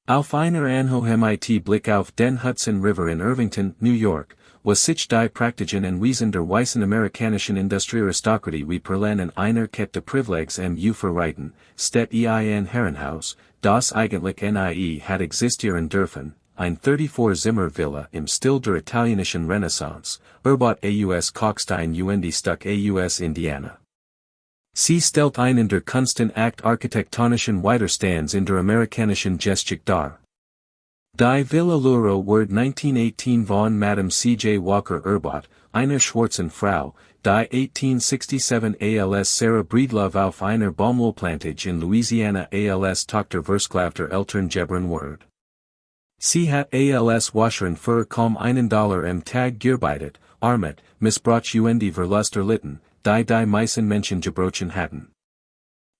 Auf einer Anhohem It Blick auf den Hudson River in Irvington, New York, was sich die Praktiken und Wesen der weißen amerikanischen Industriearistokratie wie Perlen einer Kette Privilegs mu verreiten, steht ein Herrenhaus, das eigentlich nie hat existieren dürfen, ein 34-Zimmer-Villa im Stil der italienischen Renaissance, erbaut aus Kalkstein und Stuck aus Indiana. Sie stellt einen der Kunsten Akt architektonischen Widerstands in der amerikanischen Geschichte dar. Die Villa Lewaro wurde 1918 von Madam C.J. Walker erbaut, einer schwarzen Frau, die 1867 als Sarah Breedlove auf einer Baumwollplantage in Louisiana als Tochter versklavter Eltern geboren wurde. Sie hat als Wascherin für kaum $1 am Tag gearbeitet, armet, missbraucht und Verlust erlitten, die meisten Menschen gebrochen hatten.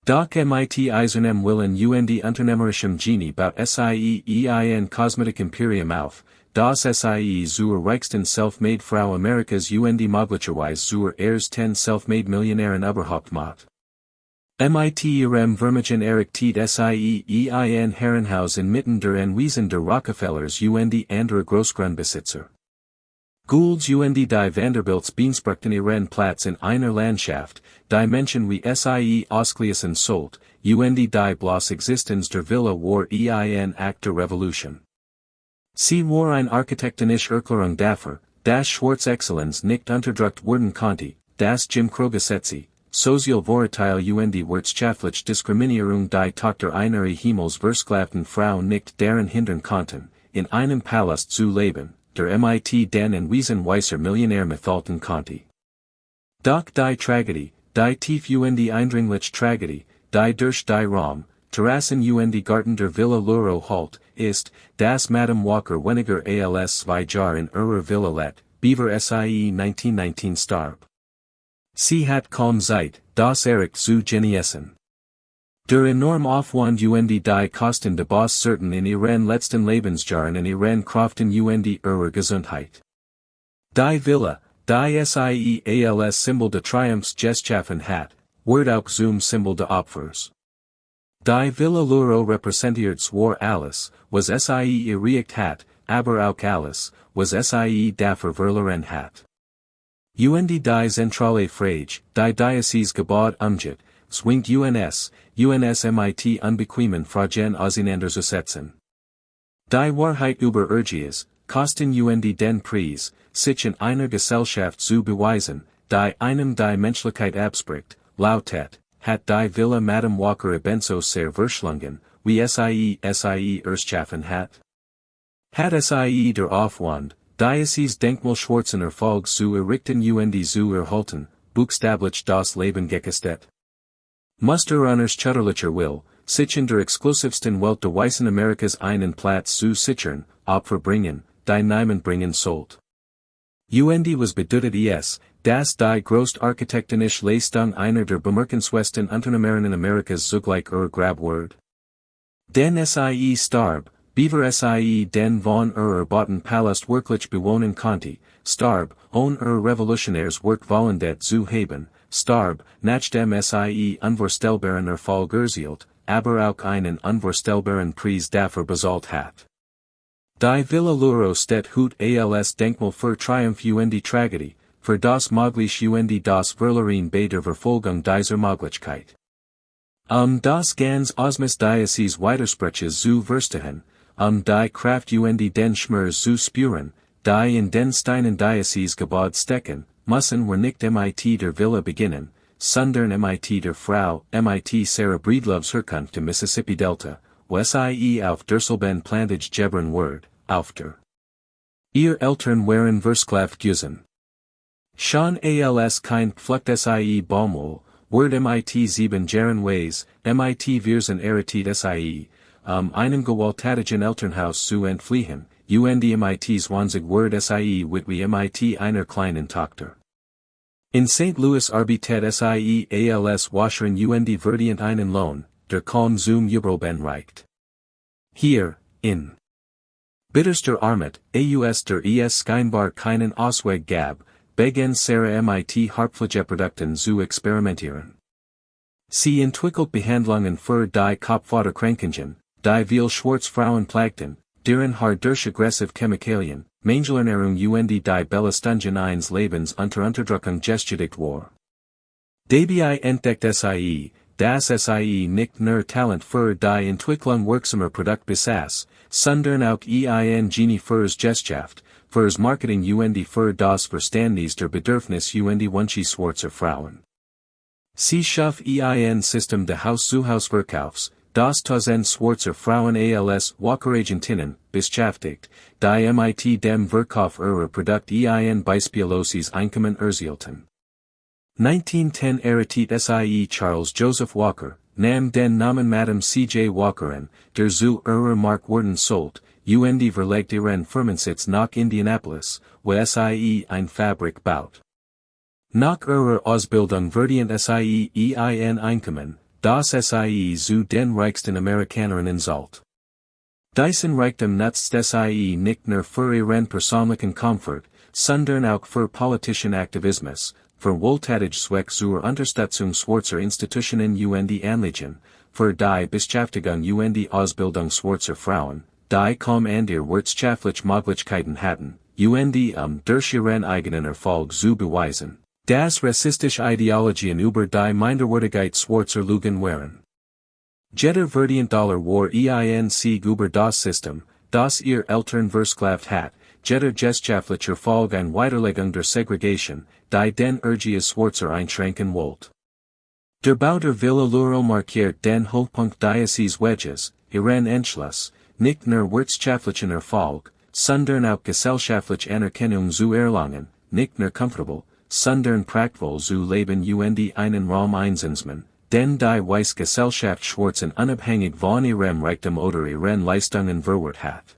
Doch mit eisernem Willen und unternehmerischem Genie baut sie ein Kosmetikimperium auf, das sie zur reichsten Selfmade-Frau Amerikas und möglicherweise zur ersten Selfmade-Millionärin überhaupt macht. Mit ihrem Vermögen errichtet sie ein Herrenhaus inmitten der Anwesen der Rockefellers und andere Großgrundbesitzer. Goulds und die Vanderbilts beanspruchten ihren Platz in einer Landschaft, die Menschen wie sie ausgeließen sollt, und die bloß Existenz der Villa war ein Akt der Revolution. Sie war ein architektonisch Erklärung dafür, dass Schwarz Exzellenz nicht unterdrückt werden konnte, dass Jim Crow Gesetze, sozial volatile und wirtschaftliche Diskriminierung die Tochter einer Himmels versklavten Frau nicht daran hindern konnten, in einem Palast zu leben, der mit den Anwesen weißer Millionär mithalten konnte. Doch die Tragödie, die tief und eindringliche Tragödie, die durch die Raum, Terrassen und Garten der Villa Lewaro halt, ist, dass Madame Walker weniger als 2 Jahre in ihrer Villa let, Beaver sie 1919 starb. Sie hat kaum Zeit, das erricht zu genießen. Der enorm Aufwand und die Kosten de Boss certain in ihren letzten Lebensjahren in ihren Kraften und ihrer Gesundheit. Die Villa, die sie als Symbol de Triumphs geschaffen hat, wird auch zum Symbol de Opfers. Die Villa Lewaro repräsentiert zwar alles, was sie erreicht hat, aber auch alles, was sie dafür verloren hat. Und die zentrale Frage, die Diözese gebaut zwingt uns mit unbequemen Fragen auseinanderzusetzen. Die Wahrheit über Urges, Kosten und den Preis, sich in einer Gesellschaft zu beweisen, die einem die Menschlichkeit abspricht, lautet, hat die Villa Madame Walker ebenso sehr verschlungen, wie sie erschaffen hat? Hat sie der Aufwand, dieses Denkmal schwarzen Erfolg zu errichten und zu erhalten, buchstäblich das Leben gekostet? Muster Runners Chutterlicher will, sich in der exklusivsten Welt der weißen Amerikas einen Platz zu sichern, Opfer bringen, die niemand bringen sollt. Und was bedeutet es, dass die größte architektonische Leistung einer der bemerkenswertesten Unternehmerinnen Amerikas zugleich grab wird? Den sie starb, Beaver sie den von erbauten Palast wirklich bewohnen konnte, starb, revolutionärs Werk vollendet zu haben, starb, nachdem sie unvorstellbaren Erfolg erzielt, aber auch einen unvorstellbaren Preis dafür bezahlt hat. Die Villa Lewaro steht heute als Denkmal für Triumph und Tragödie, für das Mögliche und das Verloren bei der Verfolgung dieser Möglichkeit. Das ganz Osmus Diözese Widerspreches zu verstehen, die Kraft und den Schmerz zu spüren, die in den Steinen Diözese gebaut stecken, müssen wir nicht mit der Villa beginnen, sondern mit der Frau, mit Sarah Breedloves Herkunft im Mississippi Delta, wo sie auf derselben Plantage geboren wurde, auf der. Ihr Eltern waren versklavt gewesen. Schon als kein Pflucht sie Baumwoll, wurde mit 7 Jahren Ways, mit Wirsen errichtet sie, einem gewalttätigen Elternhaus zu entfliehen, und mit 20 wurde sie witwe mit einer kleinen Tochter. In St. Louis arbeitet sie als Wascherin und verdient einen Lohn, der kaum zum Überleben reicht. Hier, in bitterster Armut, aus der scheinbar keinen Ausweg gab, begann Sarah mit Haarpflegeprodukten zu experimentieren. Sie entwickelt Behandlungen für die Kopfwaderkrankungen, die viel Schwarz Frauen plagten, deren haar durch aggressive Chemikalien, Mangelernährung und die Belastung eines Lebens unter Unterdrückung gestüdigt war. Dabei entdeckt sie, dass sie nicht nur Talent für die Entwicklung wirksamer Produkt besaß, sondern auch ein Genie fürs Geschaft, fürs Marketing und für das Verständnis der Bedürfnis und Wünsche schwarzer Frauen. Sie schuf ein System des Haus-zu-Haus-Verkaufs, das tausend schwarzer Frauen als Walkeragentinnen beschäftigt, die mit dem Verkauf ihrer Produkt ein beispielloses Einkommen erzielten. 1910 erhielt sie Charles Joseph Walker, nahm den Namen Madam C.J. Walker an, der zu ihrer Mark worden sollt, und verlegt ihren Firmensitz nach Indianapolis, wo sie eine Fabrik baut. Nach ihrer Ausbildung verdient sie ein Einkommen, das sie zu den reichsten Amerikanerinnen zahlt. Diesen Reichtum nutzt sie nicht nur für ihren persönlichen Komfort, sondern auch für politischen Aktivismus, für Wohltätigkeitszweck zur Unterstützung schwarzer Institutionen und Anliegen, für die Beschäftigung und die Ausbildung schwarzer Frauen, die kaum andere wirtschaftliche Möglichkeiten hatten, und durch ihren eigenen Erfolg zu beweisen, dass rassistische Ideologien über die Minderwertigkeit schwarzer Lügen waren. Jeder verdient Dollar war ein Sieg über das System, das ihr Eltern versklavt hat, jeder geschaftlicher Erfolg eine Weiterlegung der Segregation, die den Urgies schwarzer einschränken wollt. Der Bau der Villa Lewaro markiert den Hochpunkt dieses Weges, ihren Entschluss, nicht nur wirtschaftlichen Erfolg, sondern auch gesellschaftliche Anerkennung zu erlangen, nicht nur comfortable, sondern prachtvoll zu leben und einen Raum einzunehmen, denn die weiße Gesellschaft schwarzen unabhängig von ihrem Reichtum oder ihren Leistungen verwehrt hat.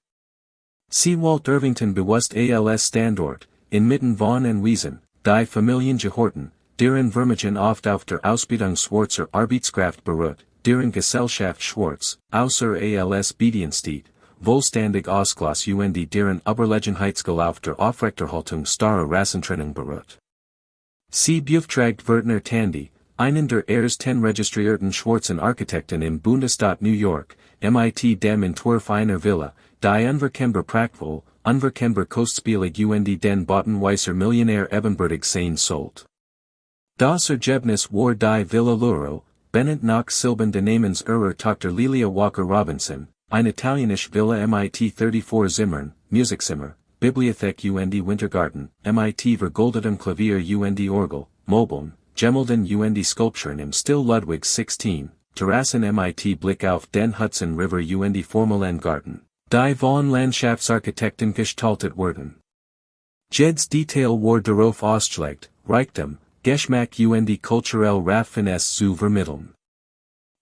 Sie wollt Irvington bewusst als Standort, inmitten von Wiesen, die Familien gehorten, deren Vermögen oft auf der Ausbildung schwarzer Arbeitskraft beruht, deren Gesellschaft schwarz, außer als Bediensteht, wohlständig ausgelassen und deren Überlegenheitsgefühl auf der Aufrechterhaltung starrer Rassentrennung beruht. Sie beauftragt Werner Tandy, einen der ersten registrierten schwarzen Architekten im Bundesstaat New York, mit dem Entwurf einer Villa, die unverkennbar prachtvoll, unverkennbar kostspielig und den Boten weißer Millionär ebenbürtig sein sollt. Das Ergebnis war die Villa Lewaro, benannt nach Silben des Namens ihrer Tochter Lilia Walker Robinson, eine italienische Villa mit 34 Zimmern, Musikzimmer, Bibliothek und Wintergarten, mit vergoldetem Klavier und Orgel, Möbeln, Gemälden und Skulpturen im Stil Ludwig 16, Terrassen mit Blick auf den Hudson River und formalen Garten, die von Landschaftsarchitekten gestaltet wurden. Jedes Detail war darauf ausgelegt, Reichtum, Geschmack und kulturelle Raffinesse zu vermitteln.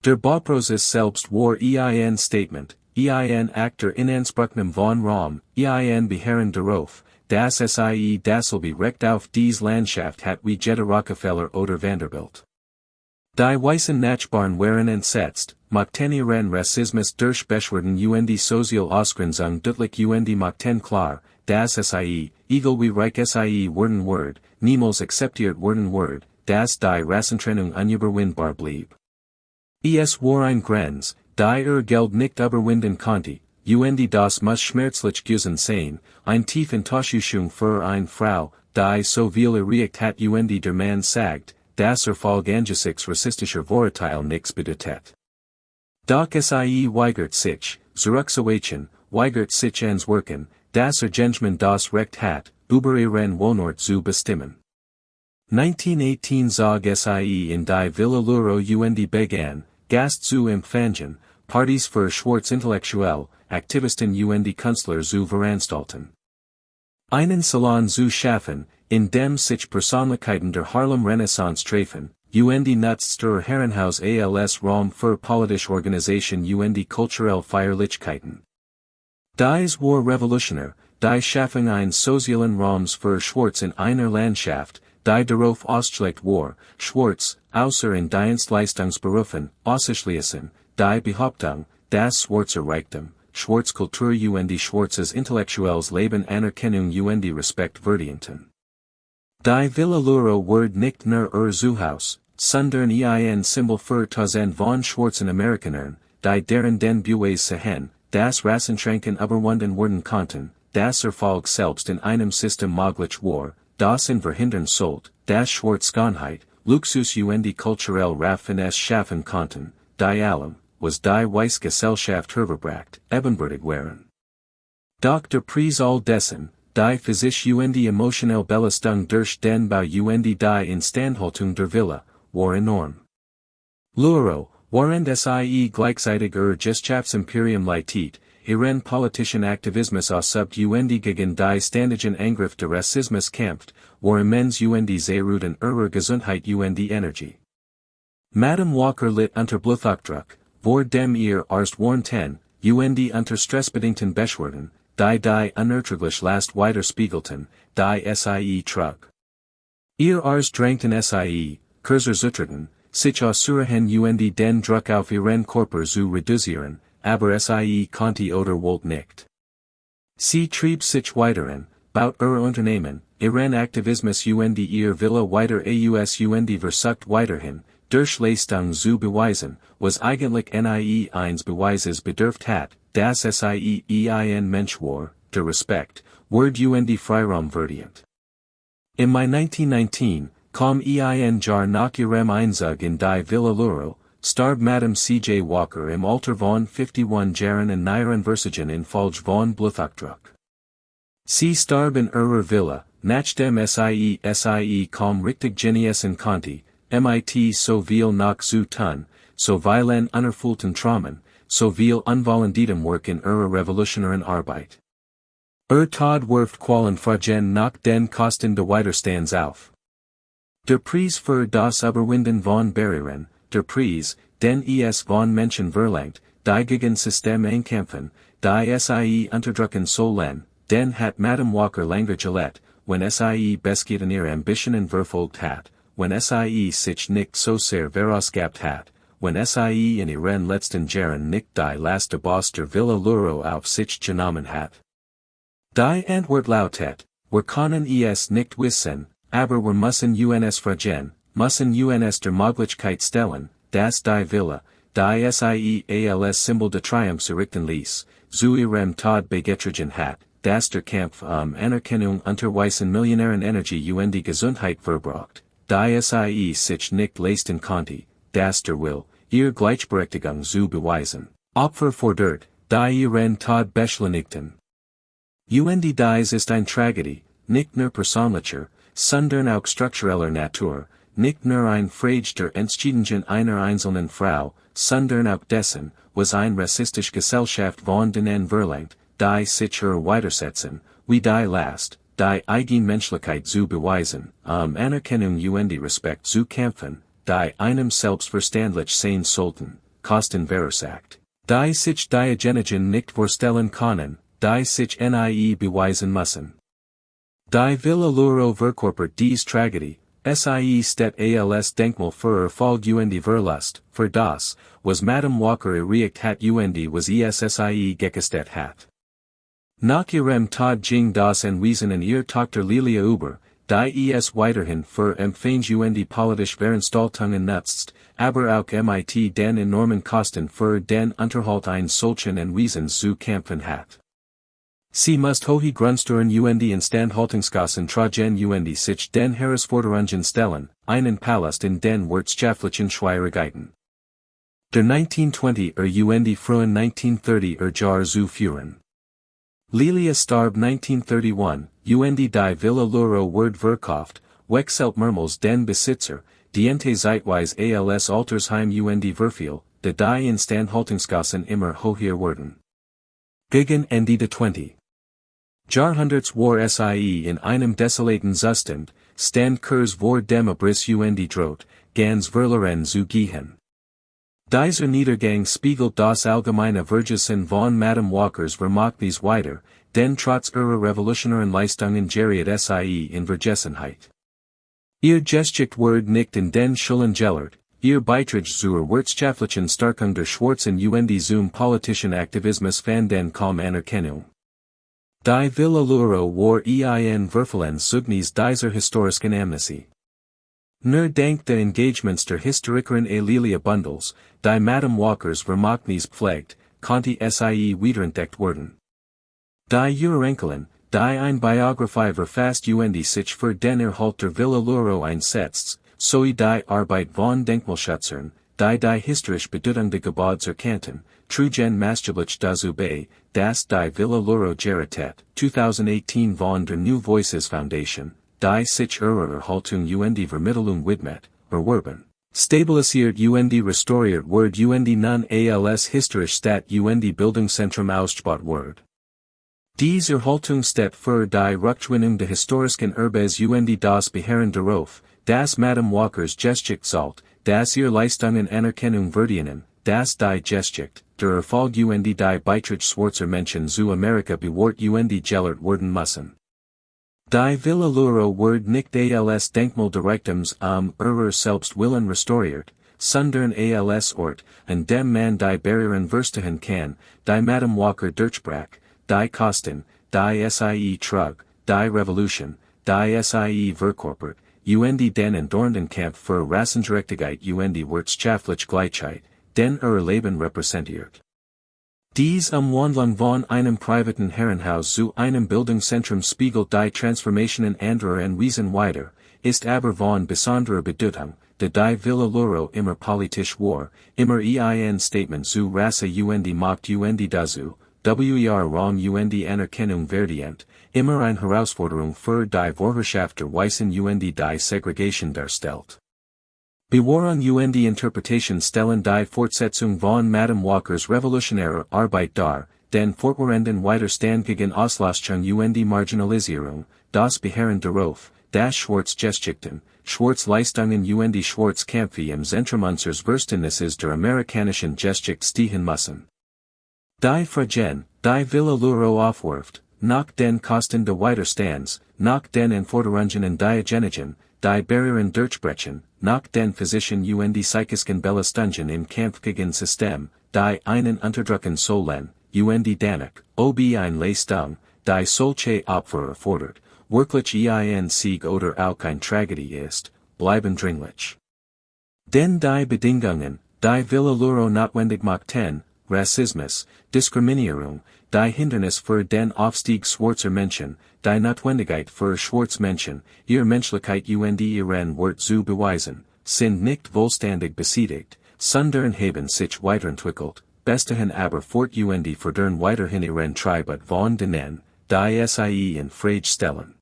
Der Bauprozess selbst war ein Statement, ein Akter Inanspruchnahme von Raum, ein Beharren darauf, dass sie dasselbe Recht auf dies Landschaft hat wie jeder Rockefeller oder Vanderbilt. Die weißen Nachbarn waren entsetzt, machten ihren Rassismus durch Beschwerden und soziale Ausgrenzung deutlich und machten klar, dass sie, egal wie reich sie worden word, niemals akzeptiert worden word, dass die Rassentrennung unüberwindbar blieb. Es war ein Grenz, die Geld nicht überwinden konnte, und das muss schmerzlich gewesen sein, ein tief Enttäuschung für eine Frau, die so viel erreicht hat und der Mann sagt, dass Erfolg angesichts rassistischer Vorurteile nichts bedeutet. Doch sie weigert sich, zurückzuweichen, weigert sich ans Wirken, das Gentleman das Recht hat, über ihren Wohnort zu bestimmen. 1918 zog sie in die Villa Lewaro und begann, Gast zu empfangen, Partys für schwarz Intellektuell, Aktivisten und Künstler zu veranstalten. Einen Salon zu schaffen, in dem sich Persönlichkeiten der Harlem Renaissance treffen, und nutzt der Herrenhaus als Raum für politische Organisation und kulturelle Feierlichkeiten. Dies war revolutionär, die Schaffung eines sozialen Raums für Schwarz in einer Landschaft, die darauf ausgelegt war, Schwarz, außer in Dienstleistungsberufen, auszuschließen, die Behauptung, dass schwarzer Reichtum, Schwarzkultur und schwarzes intellektuelles Leben Anerkennung und Respekt verdienten. Die Villa Lewaro wurde nicht nur Zuhause, sondern ein Symbol für tausend von schwarzen Amerikanern, die deren den Buways sehen, das Rassenschranken überwunden worden konnten, das Erfolg selbst in einem System möglich war, das in verhindern sollt, das Schwarzskonheit, Luxus und kulturell Raffines schaffen konnten, die allem, was die Weissgesellschaft hervorbracht, ebenbürtig waren. Doch der Preis all dessen, die Physik und emotionelle Belastung durch den Bau und die Instandhaltung der Villa, war enorm. Lewaro, während sie gleichzeitig Geschichtsimperium leitet, ihren politischen Aktivismus ausübt und gegen die ständigen Angriff der Rassismus kämpft, war immens und Zehruden Gesundheit und Energie. Madam Walker litt unter Bluthochdruck, vor dem ihr Arzt warnten, und unter stressbedingten Beschwerden, die unerträglich Last widerspiegelten, die sie trug. Ihr Arzt drängten sie, Kurzer zutreten, sich auszureichen und den Druck auf ihren Körper zu reduzieren, aber sie konnte oder wollte nicht. Sie trieb sich weiteren, baut Unternehmen, ihren Aktivismus und ihr Villa weiter aus und versucht weiterhin, durch Leistung zu beweisen, was eigentlich nie eines Beweises bedurft hat, dass sie ein Mensch war, der Respekt, Word und Freiraum verdient. Im Mai 1919, kam ein Jahr nach ihrem Einzug in die Villa Lewaro, starb Madam C.J. Walker im Alter von 51 Jahren und Nieren Versigen in Folge von Bluthochdruck. Sie starb in ihrer Villa, nachdem sie kaum richtig genießen konnte, mit so viel nach zu tun, so vielen unerfüllten Traumen, so viel unvollenditem Werk in ihrer revolutionären Arbeit. Tod wirft Qualen fragen nach den Kosten des Widerstands auf. Der Preis für das Überwinden von Barrieren, der Preis, den es von Menschen verlangt, die gegen Systeme kämpfen, die sie unterdrücken sollen, den hat Madam Walker lange gelett, wenn sie beskeden ihre Ambitionen verfolgt hat, wenn sie sich nicht so sehr verausgabt hat, wenn sie in ihren letzten Jahren nicht die letzte Boss der Villa Lewaro auf sich genommen hat. Die Antwort lautet, wir können es nicht wissen, aber wir müssen uns fragen, müssen uns der Möglichkeit stellen, dass die Villa, die sie als Symbol de Triumph errichten ließ, zu ihrem Tod beigetragen hat, dass der Kampf Anerkennung unter weißen Millionären Energie und Gesundheit verbraucht, die sie sich nicht leisten konnte, dass der Will, ihr Gleichberechtigung zu beweisen, Opfer fordert, die ihren Tod beschleunigten. Und dies ist eine Tragödie, nicht nur persönlicher, sondern auch struktureller Natur, nicht nur ein Frage der Entscheidungen einer einzelnen Frau, sondern auch dessen, was eine rassistische Gesellschaft von denen verlangt, die sich widersetzen, wie die Last, die Eigenmenschlichkeit zu beweisen, Anerkennung und Respekt zu kämpfen, die einem selbstverständlich sein sollten, Kosten verursacht, die sich diejenigen nicht vorstellen können, die sich nie beweisen müssen. Die Villa Lewaro verkörpert dies Tragödie, sie steht als Denkmal für Erfolg und Verlust, für das, was Madam Walker erreicht hat und was sie gekostet hat. Nach ihrem Tod ging das Anwesen in ihr Tochter Lilia über, die es weiterhin für Empfang und politisch Veranstaltungen nutzt, aber auch mit den enormen Kosten für den Unterhalt ein solchen Anwesen zu kämpfen hat. Sie muss hohe Grundsteuern und Instandhaltungskosten tragen und sich den Herausforderungen stellen, einen Palast in den wirtschaftlichen Schwierigkeiten der 1920er und frühen 1930er Jahre zu führen. Lilia starb 1931, und die Villa Lewaro wurde verkauft, wechselt mehrmals den Besitzer, diente zeitweise als Altersheim und verfiel, da die Instandhaltungskosten immer höher wurden. Gegen Ende des 20. Jahrhunderts war sie in einem desolaten Zustand, stand kurz vor dem Abriss und droht, ganz verloren zu gehen. Dieser Niedergang spiegelt das allgemeine Vergessen von Madam Walkers Vermachtes weiter, denn trotz ihrer revolutionären Leistungen geriet sie in Vergessenheit. Ihr Geschicht wurde nicht in den Schulen gelehrt, ihr Beitrag zur wirtschaftlichen Stärkung der Schwarzen und zum politischen Aktivismus fand den kaum Anerkennung. Die Villa Lewaro war ein Verfallen Zeugnis dieser historischen Amnesie. Nur dank der Engagements der Historikerin Lilia Bundles, die Madam Walkers Vermachnis pflegt, konnte sie wiederentdeckt werden. Die Urenkelin, die ein Biographie verfasst und sich für den Erhalt der Villa Lewaro einsetzt, sowie die Arbeit von Denkmalschützern, die historisch bedeutende Gebäude erkannten, trugen maßgeblich dazu bei, dass die Villa Lewaro gerettet, 2018 von der New Voices Foundation, die sich ihrer Erhaltung und Vermittlung widmet, erwerben. Stabilisiert und restauriert wurde und nun als historisch Stadt und Bildungszentrum ausgebaut wurde. Dies Erhaltung steht für die Rückgewinnung der historischen Erbes und das Beharren darauf, dass Madam Walkers Geschichte sollt, dass ihr Leistungen Anerkennung verdienen, dass die Geschichte, der Erfolg und die Beiträge schwarzer Menschen zu Amerika bewahrt und gelehrt werden müssen. Die Villa Lewaro wurde nicht als Denkmal Direktums ihrer selbst willen restauriert, sondern als Ort, an dem man die Barrieren verstehen kann, die Madam Walker durchbrach, die Kosten, die sie trug, die Revolution, die sie verkörpert, und den andauernden Kampf für Rassengerechtigkeit und wirtschaftliche Gleichheit, den ihr Leben repräsentiert. Dies Wandlung von einem privaten Herrenhaus zu einem Bildungszentrum spiegelt die Transformationen anderer und Wesen wider, ist aber von besonderer Bedeutung, da die Villa Lewaro immer politisch war, immer ein Statement zu Rasse und Macht und dazu, Raum und Anerkennung verdient, immer eine Herausforderung für die Vorherrschaft der Weißen und die Segregation darstellt. Bewahren und Interpretation stellen die Fortsetzung von Madam Walkers revolutionärer Arbeit dar, den fortwährenden Widerstand gegen Auslöschung und Marginalisierung, das Beharren darauf, dass Schwarzgeschichten, Schwarzleistungen und Schwarzkämpfe im Zentrum unseres Verständnisses der amerikanischen Geschichte stehen müssen. Die Fragen, die Villa Lewaro aufwirft, nach den Kosten der Widerstands, nach den Anforderungen diejenigen, die Barrieren durchbrechen, nach den physischen und psychischen Belastungen im Kampf gegen System, die einen unterdrücken sollen, und danach, ob ein Leistung, die solche Opfer erfordert, wirklich ein Sieg oder auch ein Tragödie ist, bleiben dringlich. Denn die Bedingungen, die Villa Lewaro notwendig machten, Rassismus, Diskriminierung, die Hindernis für den Aufstieg schwarzer Menschen, die Notwendigkeit für Schwarzmenschen, ihre Menschlichkeit und ihren Wert zu beweisen, sind nicht vollständig besiegt, sondern haben sich weiterentwickelt, bestehen aber fort und fördern weiterhin ihren Treibut von denen, die sie in Frage stellen.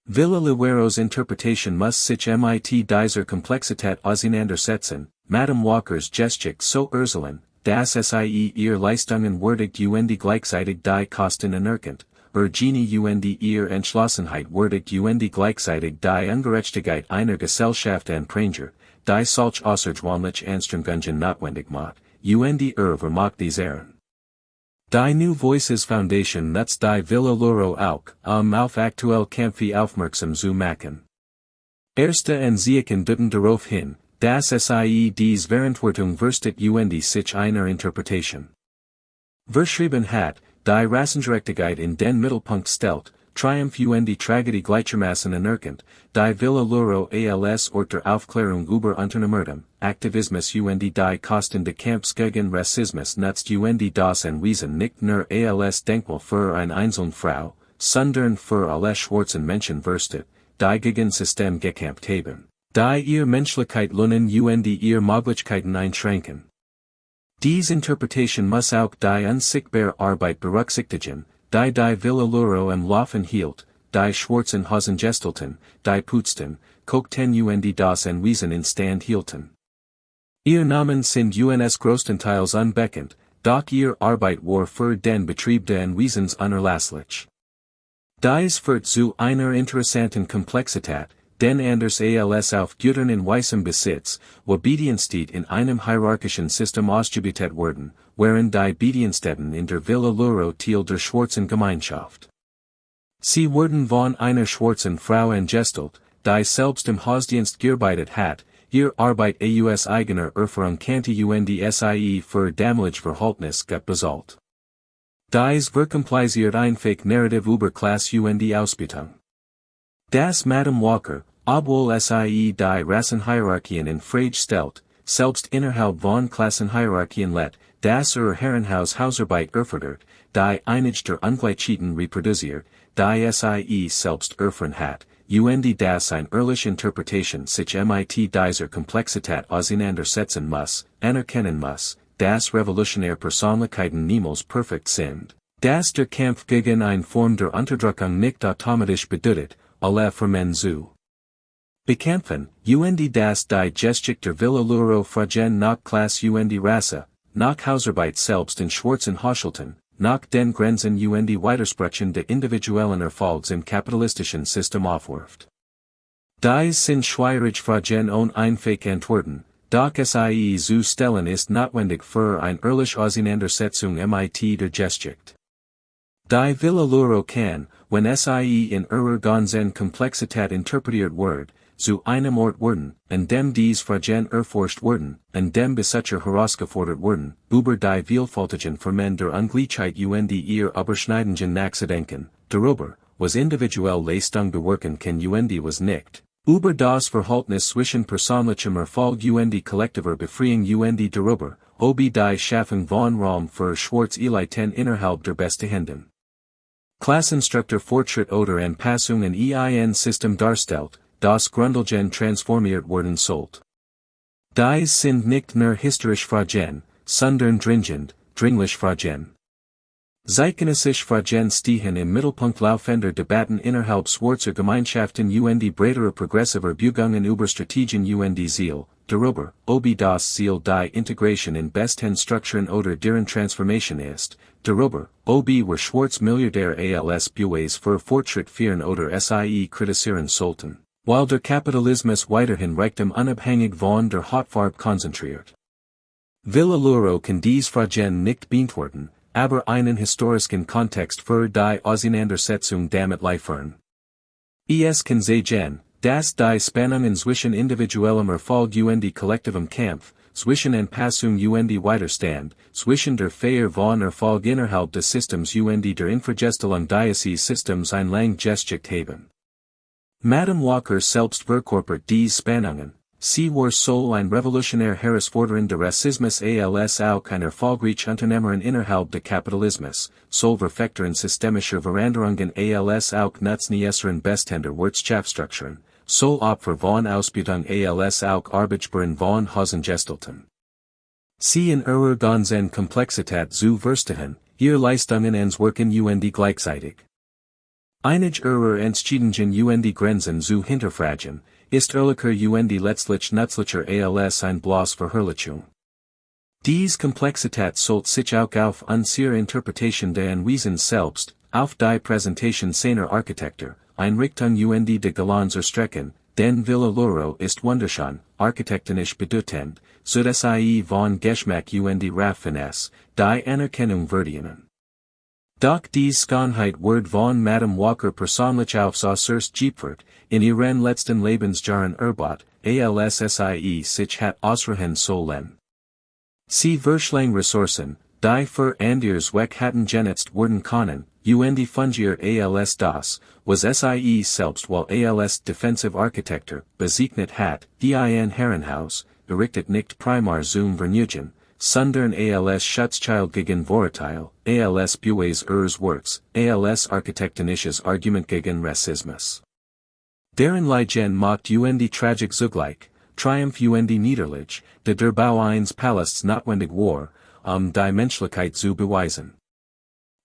Villa Lewaro's Interpretation muss sich mit dieser Komplexität auseinandersetzen, Madam Walkers Geschichte so erzielen, dass sie ihr Leistungen würdigt und gleichzeitig die Kosten anerkennt, Genie und ihr Entschlossenheit würdigt und gleichzeitig die Ungerechtigkeit einer Gesellschaft anprangert, die solch außergewöhnliche Anstrengungen notwendig macht, und vermacht diesen. Die New Voices Foundation nutzt die Villa Lewaro auch, auf aktuelle Kämpfe aufmerksam zu machen. Erste Ansichten deuten darauf hin, dass sie dies Verantwortung verstet und sich einer Interpretation verschrieben hat, die Rassengerechtigkeit in den Mittelpunkt stellt, Triumph und Tragödie gleichermaßen anerkennt, die Villa Lewaro als Ort der Aufklärung über Unternehmertum, Aktivismus und die Kosten des Kampfs gegen Rassismus nutzt und das Anwesen nicht nur als Denkmal für eine einzelne Frau, sondern für alle schwarzen Menschen verstet, die gegen System gekämpft haben, die ihr Menschlichkeit lohnen und ihr Möglichkeiten einschränken. Dies Interpretation muss auch die unsichtbare Arbeit berücksichtigen, die Villa Lewaro am Laufen hielt, die schwarzen Hosen gestalten, die putzten, kochten und das Anwesen in Stand hielten. Ihr Namen sind uns größtenteils unbekannt, doch ihr Arbeit war für den Betrieb des Anwesens unerlässlich. Dies führt zu einer interessanten Komplexität, denn anders als auf Gütern in weißem Besitz, wo Bediensteht in einem hierarchischen System ausgebildet werden, während die Bediensteten in der Villa Lewaro Teil der schwarzen Gemeinschaft. Sie wurden von einer schwarzen Frau angestellt, die selbst im Hausdienst gearbeitet hat, ihr Arbeit aus eigener Erfahrung kannte und sie für damalige Verhältnis gut bezahlt. Dies verkompliziert ein Fake Narrative über Klasse und Ausbeutung. Das Madam Walker, obwohl sie die Rassenhierarchien in Frage stellt, selbst innerhalb von Klassenhierarchien let, das Herrenhaus Hausarbeit erfordert, die einige der Ungleichheiten reproduziert, die sie selbst erfahren hat, und das ein ehrliche Interpretation sich mit dieser Komplexität auseinandersetzen muss, anerkennen muss, dass revolutionäre Persönlichkeiten niemals perfekt sind, dass der Kampf gegen eine Form der Unterdrückung nicht automatisch bedeutet, alle Formen zu bekämpfen, und dass die Geschichte der Villa Lewaro fragen nach Klasse und Rasse, nach Hausarbeit selbst in schwarzen Haushalten, nach den Grenzen und Widersprechen der individuellen Erfolgs im kapitalistischen System aufwirft. Dies sind schwierig Fragen ohne einfache Antworten, doch sie zu stellen ist notwendig für eine ehrliche Auseinandersetzung mit der Geschichte. Die Villa Lewaro kann, wenn sie in ihrer ganzen Komplexität interpretiert wird, zu einem Ort werden, an dem dies Fragen erforscht werden, an dem Besitzer herausgefordert werden, über die vielfältigen Formen der Ungleichheit und ihr Überschneidungen nachzudenken, darüber, was individuell Leistung bewirken kann und was nicht, über das Verhältnis zwischen persönlichem Erfolg und kollektiver Befreiung und darüber, ob die Schaffung von Raum für Schwarz-Eliten innerhalb der bestehenden Klassenstruktur Fortschritt oder Anpassung in ein System darstellt, das grundlegend transformiert werden sollte. Dies sind nicht nur historische Fragen, sondern dringliche Fragen. Zeitgenössische Fragen stehen im Mittelpunkt laufender Debatten innerhalb schwarzer Gemeinschaften und breiterer progressiver Bewegungen über Strategien und Ziel, darüber, ob das Ziel die Integration in besten Strukturen oder deren Transformation ist, darüber, ob wir Schwarz-Milliardär als Bues für Fortschritt führen oder sie kritisieren sollten. While der Kapitalismus weiterhin reichtum unabhängig von der Hautfarbe konzentriert. Villa Lewaro kann dies Fragen nicht beantworten, aber einen historischen Kontext für die Auseinandersetzung damit liefern. Es kann sein, dass die Spannungen zwischen individuellem Erfolg und kollektivem Kampf, zwischen Anpassung und Widerstand, zwischen der Feier von Erfolg innerhalb des Systems und der Infragestellung dieses Systems ein lang Geschichte haben. Madam Walker selbst verkörpert dies Spannungen, sie war so ein revolutionär Herausforderin der Rassismus als auch eine erfolgreiche Unternehmerin innerhalb des Kapitalismus, soll Verfechterin systemischer Veränderungen als auch nutznießerin bestehender Wirtschaftsstrukturen, soll Opfer von Ausbeutung als auch Arbeitsbüren von Hausangestellten. Sie in ihrer ganzen Komplexität zu verstehen, ihr Leistungen ans Wirken und gleichzeitig. Einige ihrer Entscheidungen und Grenzen zu hinterfragen, ist ehrlicher und letztlich nützlicher als ein bloß Verherrlichung. Dies Komplexität sollte sich auch auf unsere Interpretation der Anweisen selbst, auf die Präsentation seiner Architektur, Einrichtung und de Galans erstrecken, denn Villa Lewaro ist wunderschön, architektonisch bedeutend, so dass sie von Geschmack und Raffinesse, die Anerkennung verdienen. Doch dies Schönheit wird von Madam Walker persönlich aufs Äußerst geopfert, in ihren letzten Lebensjahren erbot, als sie sich hat ausruhen sollen. Sie verschlang Ressourcen, die für andere Zweck hatten genutzt werden können, und fungiert als das, was sie selbst wohl als Defensive Architecture bezeichnet hat, die ein Herrenhaus, errichtet nicht primar zum Vergnügen, sondern als Schutzschild gegen Vorurteil, als Bues ihres Works, als architektonisches Argument gegen Rassismus. Deren Legend macht und tragic zugleich, Triumph und Niederlage, der Bau eines Palasts notwendig war, die Menschlichkeit zu beweisen.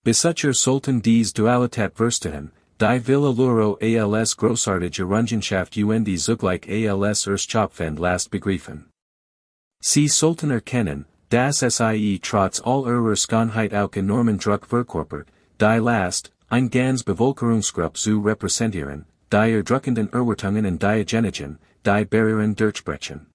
Besitzer sollten dies Dualität verstehen, die Villa Lewaro als großartige Errungenschaft und zugleich als Erstschaffend last begriffen. Sie sollten erkennen, dass sie trotz all ihrer Schönheit auch enormen Druck verkörpert, die Last, ein ganz Bevölkerungsgruppe zu repräsentieren, die erdrückenden Erwartungen und Diagenigen, die Barrieren durchbrechen.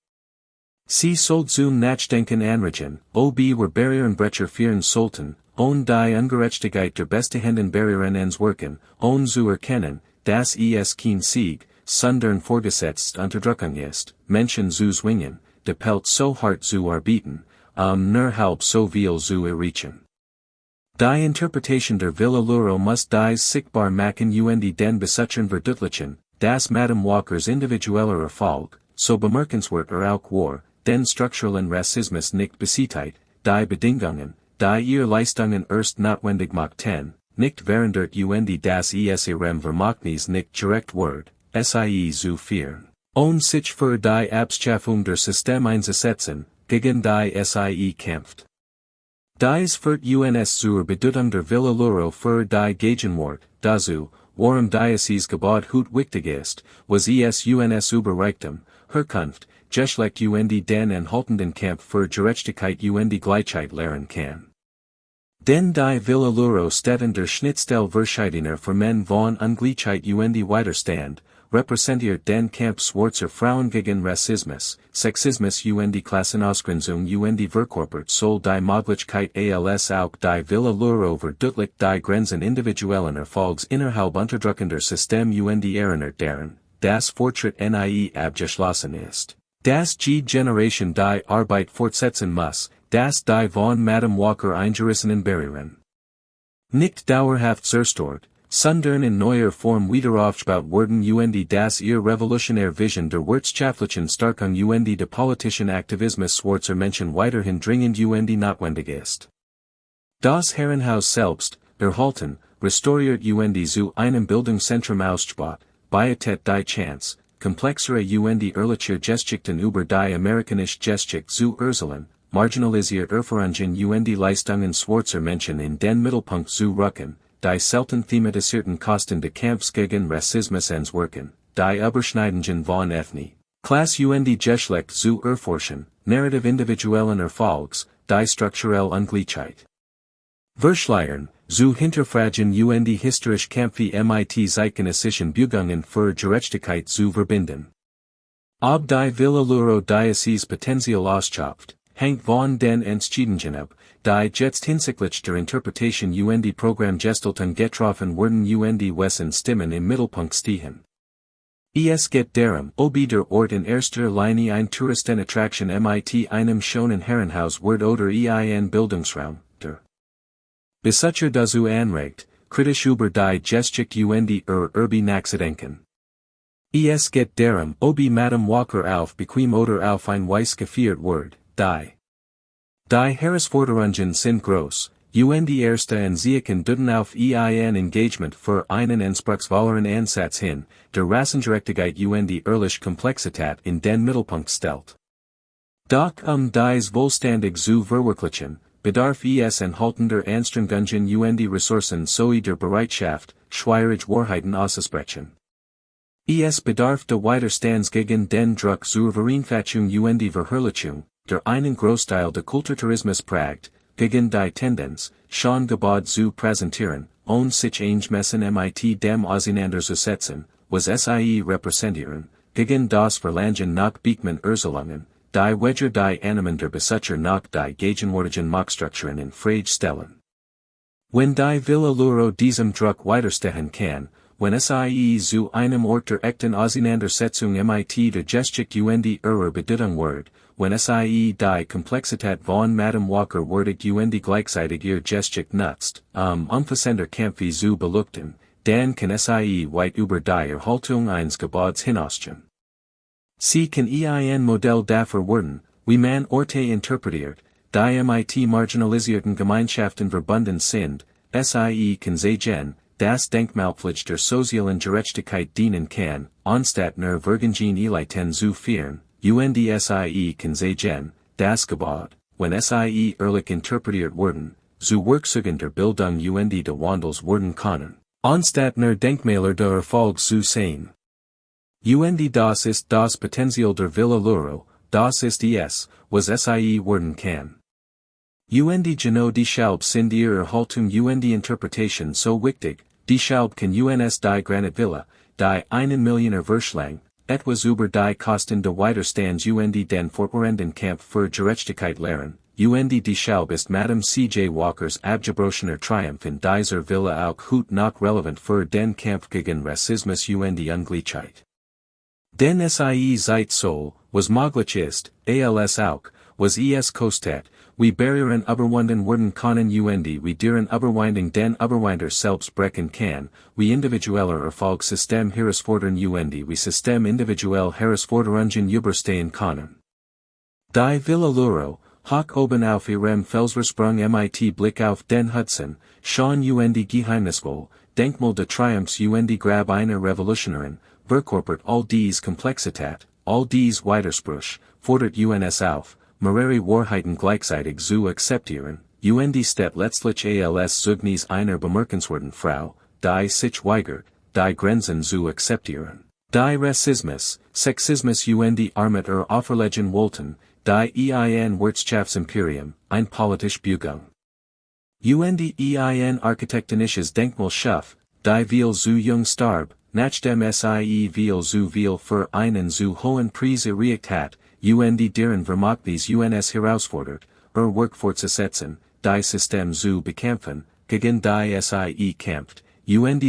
Sie soll zum Nachdenken anregen, ob wir Barrierenbrecher führen sollten, ohne die Ungerechtigkeit der bestehenden Barrieren ans Wirken, ohne zu erkennen, dass es kein Sieg, sondern vorgesetzt Unterdrückung ist, Menschen zu zwingen, de Pelt so hart zu arbeiten, nur halb so viel zu erreichen. Die Interpretation der Villa Lewaro muss dies sichtbar machen und den Besitzern verdeutlichen, das Madam Walkers individueller Erfolg, so bemerkenswert auch war, den strukturellen Rassismus nicht besiegt, die Bedingungen, die ihr Leistungen erst notwendig machten, nicht während das ihrem Vermögnis nicht gerecht wird, sie zu führen. Und sich für die Abschaffung der System einzusetzen, gegen die sie kämpft. Dies führt uns zur Bedeutung der Villa Lewaro für die Gegenwart, dazu, warum dieses gebaut wichtig ist, was es uns über Reichtum, Herkunft, Geschlecht den anhaltenden Kampf für Gerechtigkeit Gleichheit lehren kann. Denn die Villa Lewaro steht an der Schnittstelle verschiedener für men von Ungleichheit Widerstand, repräsentiert den Kampf schwarzer Frauen gegen Rassismus, Sexismus Klassenausgrenzung verkörpert soll die Möglichkeit als auch die Villa Lewaro verdeutlicht die Grenzen individuellen Erfolgs innerhalb unterdrückender System erinnert daran, das Fortschritt nie abgeschlossen ist. Das die Generation die Arbeit fortsetzen muss, das die von Madam Walker eingerissenen Barrieren nicht dauerhaft zerstört, sondern in neuer Form wiederaufgebaut wurden das ihr revolutionär Vision der wirtschaftlichen Stärkung der politischen Aktivismus schwarzer Menschen weiterhin dringend notwendig ist. Das Herrenhaus selbst, erhalten, restauriert zu einem Bildungszentrum ausgebaut, bietet die Chance, komplexere ehrliche Geschichten über die amerikanische Geschichte zu erzählen, marginalisiert Erfahrungen die Leistungen schwarzer Menschen in den Mittelpunkt zu rücken, die selten thematisierten Kosten des Kampfs gegen Rassismus wirken, die Überschneidungen von Ethnie, Klasse Geschlecht zu erforschen, narrative individuellen Erfolgs, die strukturelle Ungleichheit verschleiern, zu hinterfragen die historisch Kämpfe mit zeitgenössischen Bemühungen für Gerechtigkeit zu verbinden. Ob die Villa Lewaro dieses Potenzial ausschöpft, hängt von den Entscheidungen ab, die jetzt hinsichtlich der Interpretation Programm gestalten getroffen wurden wessen Stimmen im Mittelpunkt stehen. Es geht darum, ob der Ort in erster Linie ein Touristenattraktion mit einem schönen Herrenhaus wird oder ein Bildungsraum, der Besucher dazu anregt, kritisch über die Geschichte Erbe nachzudenken. Es geht darum, ob Madam Walker auf bequem oder auf ein Weiss geführt wird, die Herausforderungen sind groß, erste Ansehen deuten auf ein Engagement für einen anspruchsvolleren Ansatz hin, der Rassengerechtigkeit ehrliche Komplexität in den Mittelpunkt stellt. Doch dies wohlständig zu verwirklichen, bedarf es anhaltender Anstrengungen die Ressourcen sowie der Bereitschaft, schwierige Wahrheiten auszusprechen. Es bedarf der Widerstands gegen den Druck zur Vereinfachung die Verherrlichung, der einen Großteil der Kulturtourismus prägt, gegen die Tendenz, schon gebaut zu präsentieren, und sich eingemessen mit dem auseinanderzusetzen, was sie repräsentieren, gegen das Verlangen nach Beekman Erzählungen, die Wedger die Annahmen der Besucher nach die gegenwärtigen Machtstrukturen in Frage stellen. Wenn die Villa Lewaro diesem Druck widerstehen kann, wenn sie zu einem Ort der echten Auseinandersetzung mit der Geschichte ihrer Bedeutung wird, wenn sie die Komplexität von Madam Walker würdigt gleichzeitig ihr Geschichte nutzt, umfassender Kämpfe zu beleuchten, dann kann sie weit über die Erhaltung eines Gebäudes hinausgehen. Sie kann ein Modell dafür werden, wie man Orte interpretiert, die mit marginalisierten Gemeinschaften verbunden sind, sie kann sehen, das Denkmalpflicht der sozialen Gerechtigkeit dienen kann, anstatt nur Vergingen Eliten zu führen, sie kann sehen, das Gebäude, wenn sie ehrlich interpretiert werden, zu Werkzeugen der Bildung des Wandels werden können, anstatt nur Denkmäler der Erfolg zu sehen. Das ist das Potenzial der Villa Lewaro, das ist es, was sie werden kann. Genau deshalb sind ihre Erhaltung Interpretation so wichtig, deshalb kann uns die Granithaus, die einen Millionär verschlang, etwas über die Kosten des Widerstands den fortwährenden Kampf für Gerechtigkeit lehren, deshalb ist Madam C.J. Walkers abgebrochener Triumph in dieser Villa auch heute noch relevant für den Kampf gegen Rassismus Ungleichheit. Denn sie seit so, was möglich ist, als auch, was es kostet, wie Barrieren überwunden worden können wie deren Überwindung den Überwinder selbst brechen kann, wie individueller Erfolgssystem herausfordern wie System individuell herausforderungen überstehen können. Die Villa Lewaro, Hoch oben auf ihrem Felsvorsprung mit Blick auf den Hudson, schauen geheimnisvoll, Denkmal des Triumphs grab einer Revolutionärin, verkörpert all dies Komplexität, all dies Widerspruch, fordert uns auf, mehrere Wahrheiten gleichzeitig zu akzeptieren, steht letztlich als Zeugnis einer bemerkenswerten Frau, die sich weigert, die Grenzen zu akzeptieren. Die Rassismus, Sexismus armet auferlegen wollten, die ein Wirtschaftsimperium, ein politische Beugung. Ein architektonisches Denkmal schuf, die viel zu jung starb, nachdem viel zu viel für einen zu hohen Preis erreicht hat, deren Vermag dies uns herausfordert, Werk fortzusetzen, die System zu bekämpfen, gegen die kämpft,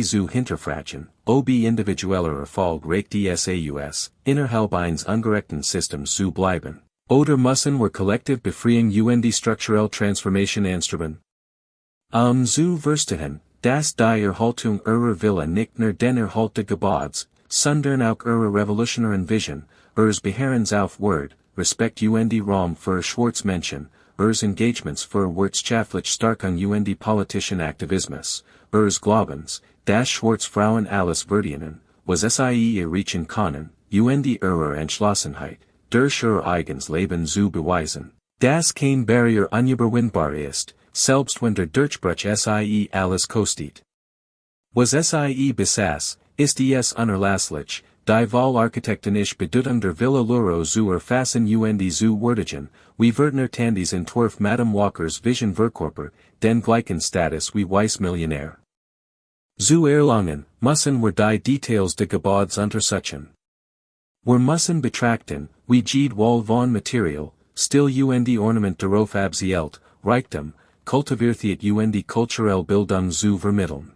zu hinterfragen, ob individueller Erfolg reicht es innerhalb eines ungerechten Systems zu bleiben. Oder müssen wir kollektiv Befreiung strukturell Transformation anstreben? Zu verstehen, dass die Erhaltung ihrer Villa nicht nur den Erhalt des Gebäudes, sondern auch ihre revolutionären Vision, ihres Beharrens auf Word, Respekt Raum für Schwarzmenschen, ihres Engagements für wirtschaftliche Stärkung politischen Aktivismus, ihres Glaubens, dass Schwarzfrauen alles verdienen, was erreichen können, ihre Entschlossenheit, durch ihr eigenes Leben zu beweisen, dass kein Barrier unüberwindbar ist, selbst wenn der Durchbruch alles kostet. Was besaß, ist es unerlässlich, die Wahl architektonisch Bedeutung der Villa Lewaro zu erfassen zu würdigen, wie Werner Tandy's Entwurf Madame Walkers Vision verkörpert, den gleichen Status wie Millionär. Zu erlangen, müssen wir die Details des Gebäudes untersuchen. Wir müssen betrachten, wie Wahl von Material, Stil Ornament darauf abzielt, Reichtum, kultiviert kulturelle Bildung zu vermitteln.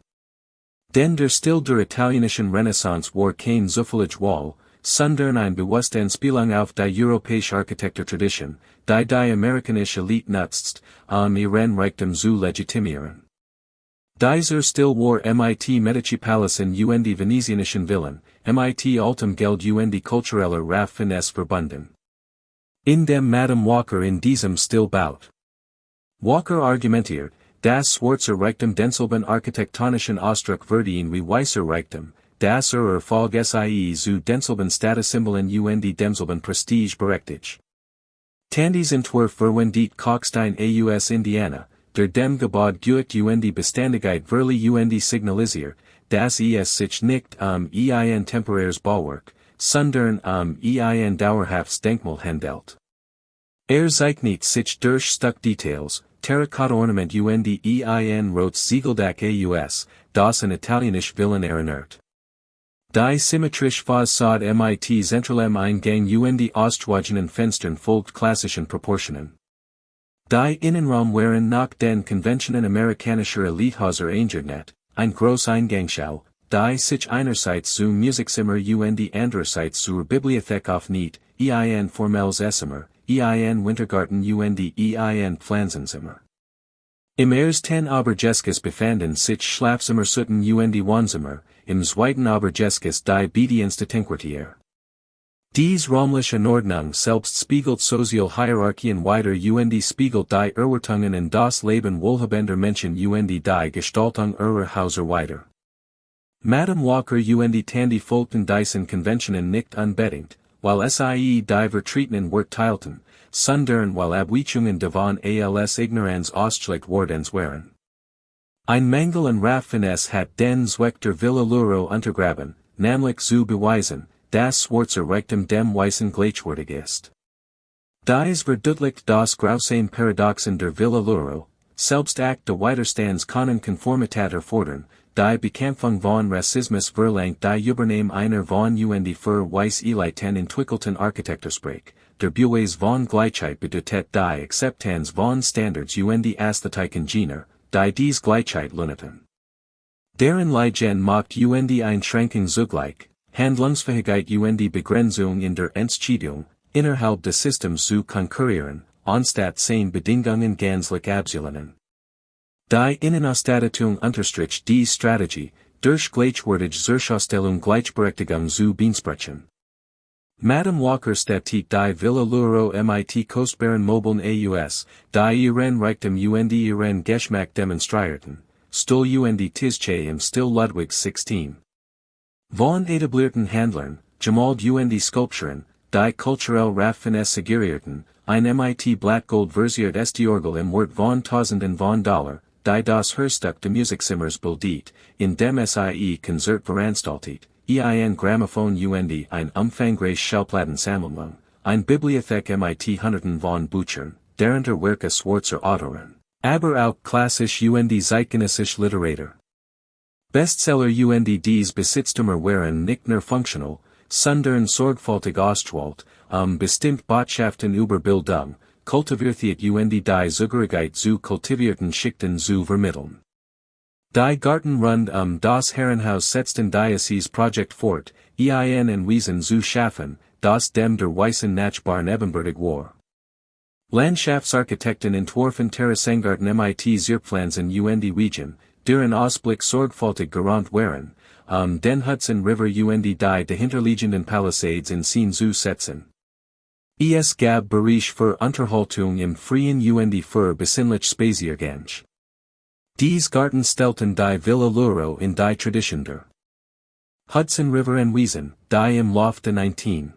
Denn der Stil der italienischen Renaissance war kein zufällig Wahl, sondern ein bewusste Anspielung auf die europäische Architekturtradition, die amerikanische Elite nutzt, ihren Reichtum zu legitimieren. Dieser Stil war Medici Palästen venezianischen Villen, altem Geld kultureller Raffinesse verbunden. In dem Madame Walker in diesem Stil baut. Walker argumentiert, das Schwarze Reichtum denselben architektonischen Ausdruck verdienen wie weißer Reichtum, das Erfolg zu denselben Statussymbolen demselben Prestige berechtigt. Tandy's Entwurf verwendet Kalkstein aus Indiana, der dem Gebäude durch Beständigkeit verli signalisiert, dass es sich nicht ein temporäres Bauwerk, sondern ein dauerhaftes Denkmal handelt. Zeichnet sich durch Stuckdetails, Terracotta Ornament ein rotes Ziegeldach das in italienisch Villen erinnert. Die symmetrische Fassade mit zentralem Eingang ostwärtigen Fenstern folgt klassischen Proportionen. Die Innenraum waren nach den Konventionen amerikanischer Elithäuser eingeordnet, ein Großeingangsschau, die sich einerseits zum Musikzimmer andererseits zur Bibliothek aufnimmt, ein formelles Esszimmer, ein Wintergarten ein Pflanzenzimmer. Im ersten Obergeschoss befanden sich Schlafzimmer sollten Wohnzimmer, im zweiten Obergeschoss die Bedienstetenquartier. Dies räumliche Ordnung selbst spiegelt Sozialhierarchien wider spiegelt die Erwartungen in das Leben wohlhabender Menschen die Gestaltung ihrer Häuser wider. Madame Walker Tandy folgten diesen Konventionen nicht unbedingt, weil die vertretenen Werkteilten, sondern weil Abweichungen davon als Ignoranz ausgelegt worden waren. Ein Mangel an Raffinesse hat den Zweck der Villa Lewaro untergraben, nämlich zu beweisen, dass Schwarze Reichtum dem Weißen gleichwertig ist. Dies verdeutlicht das grausame Paradoxon der Villa Lewaro, selbst de Widerstands können Konformität erfordern, die Bekämpfung von Rassismus verlangt die Übernahme einer von für Weiß Eliten entwickelten Architektursprech, der Beweis von Gleichheit bedeutet die Akzeptanz von Standards Ästhetiken jener, die dies Gleichheit luneten. Deren Leichen macht Einschränkung zugleich, Handlungsfähigkeit Begrenzung in der Entscheidung, innerhalb des Systems zu konkurrieren, Onstat seine Bedingungen gänzlich abzulehnen. Die Innenausstattung unterstrich die Strategie, durch gleichwertige Zurschaustellung Gleichberechtigung zu Beansprechen. Madam Walker Statit die Villa Lewaro mit Kostbaren Möbeln aus, die ihren Reichtum und ihren Geschmack demonstrierten, still und Tische im Stil Ludwigs 16. Von etablierten Handlern, gemalt und Skulpturen, die kulturell Raffinesse sugerierten, ein mit Blattgold versiert Estiorgel im Wert von Tausenden von Dollar, die das Hörstück de Musikzimmers bildet, in dem sie Konzert veranstaltet, ein Grammophon und ein umfangreiche Schallplattensammlung, ein Bibliothek mit Hunderten von Büchern, darunter Werke Schwarzer Autoren, aber auch klassisch und zeitgenössisch Literatur. Bestseller und dies Besitztümer waren nicht nur funktional, sondern sorgfältig ausgewählt, bestimmt Botschaften über Bildung, kultiviert und die Zugehörigkeit zu kultivierten Schichten zu vermitteln. Die Garten rund das Herrenhaus setzten dieses Projekt fort, ein Wesen zu schaffen, das dem der weißen Nachbarn ebenbürtig war. Landschaftsarchitekten entworfen Terrassengarten mit Zierpflanzen und die Region, deren Ausblick sorgfältig geräumt waren, den Hudson River und die dahinterliegenden Palisades in Scene zu setzen. Es gab Bereich für Unterhaltung im Freien und für besinnlich Spaziergang. Dies Garten stellten die Villa Lewaro in die Tradition der Hudson River Wiesen, die im Lauf der 19.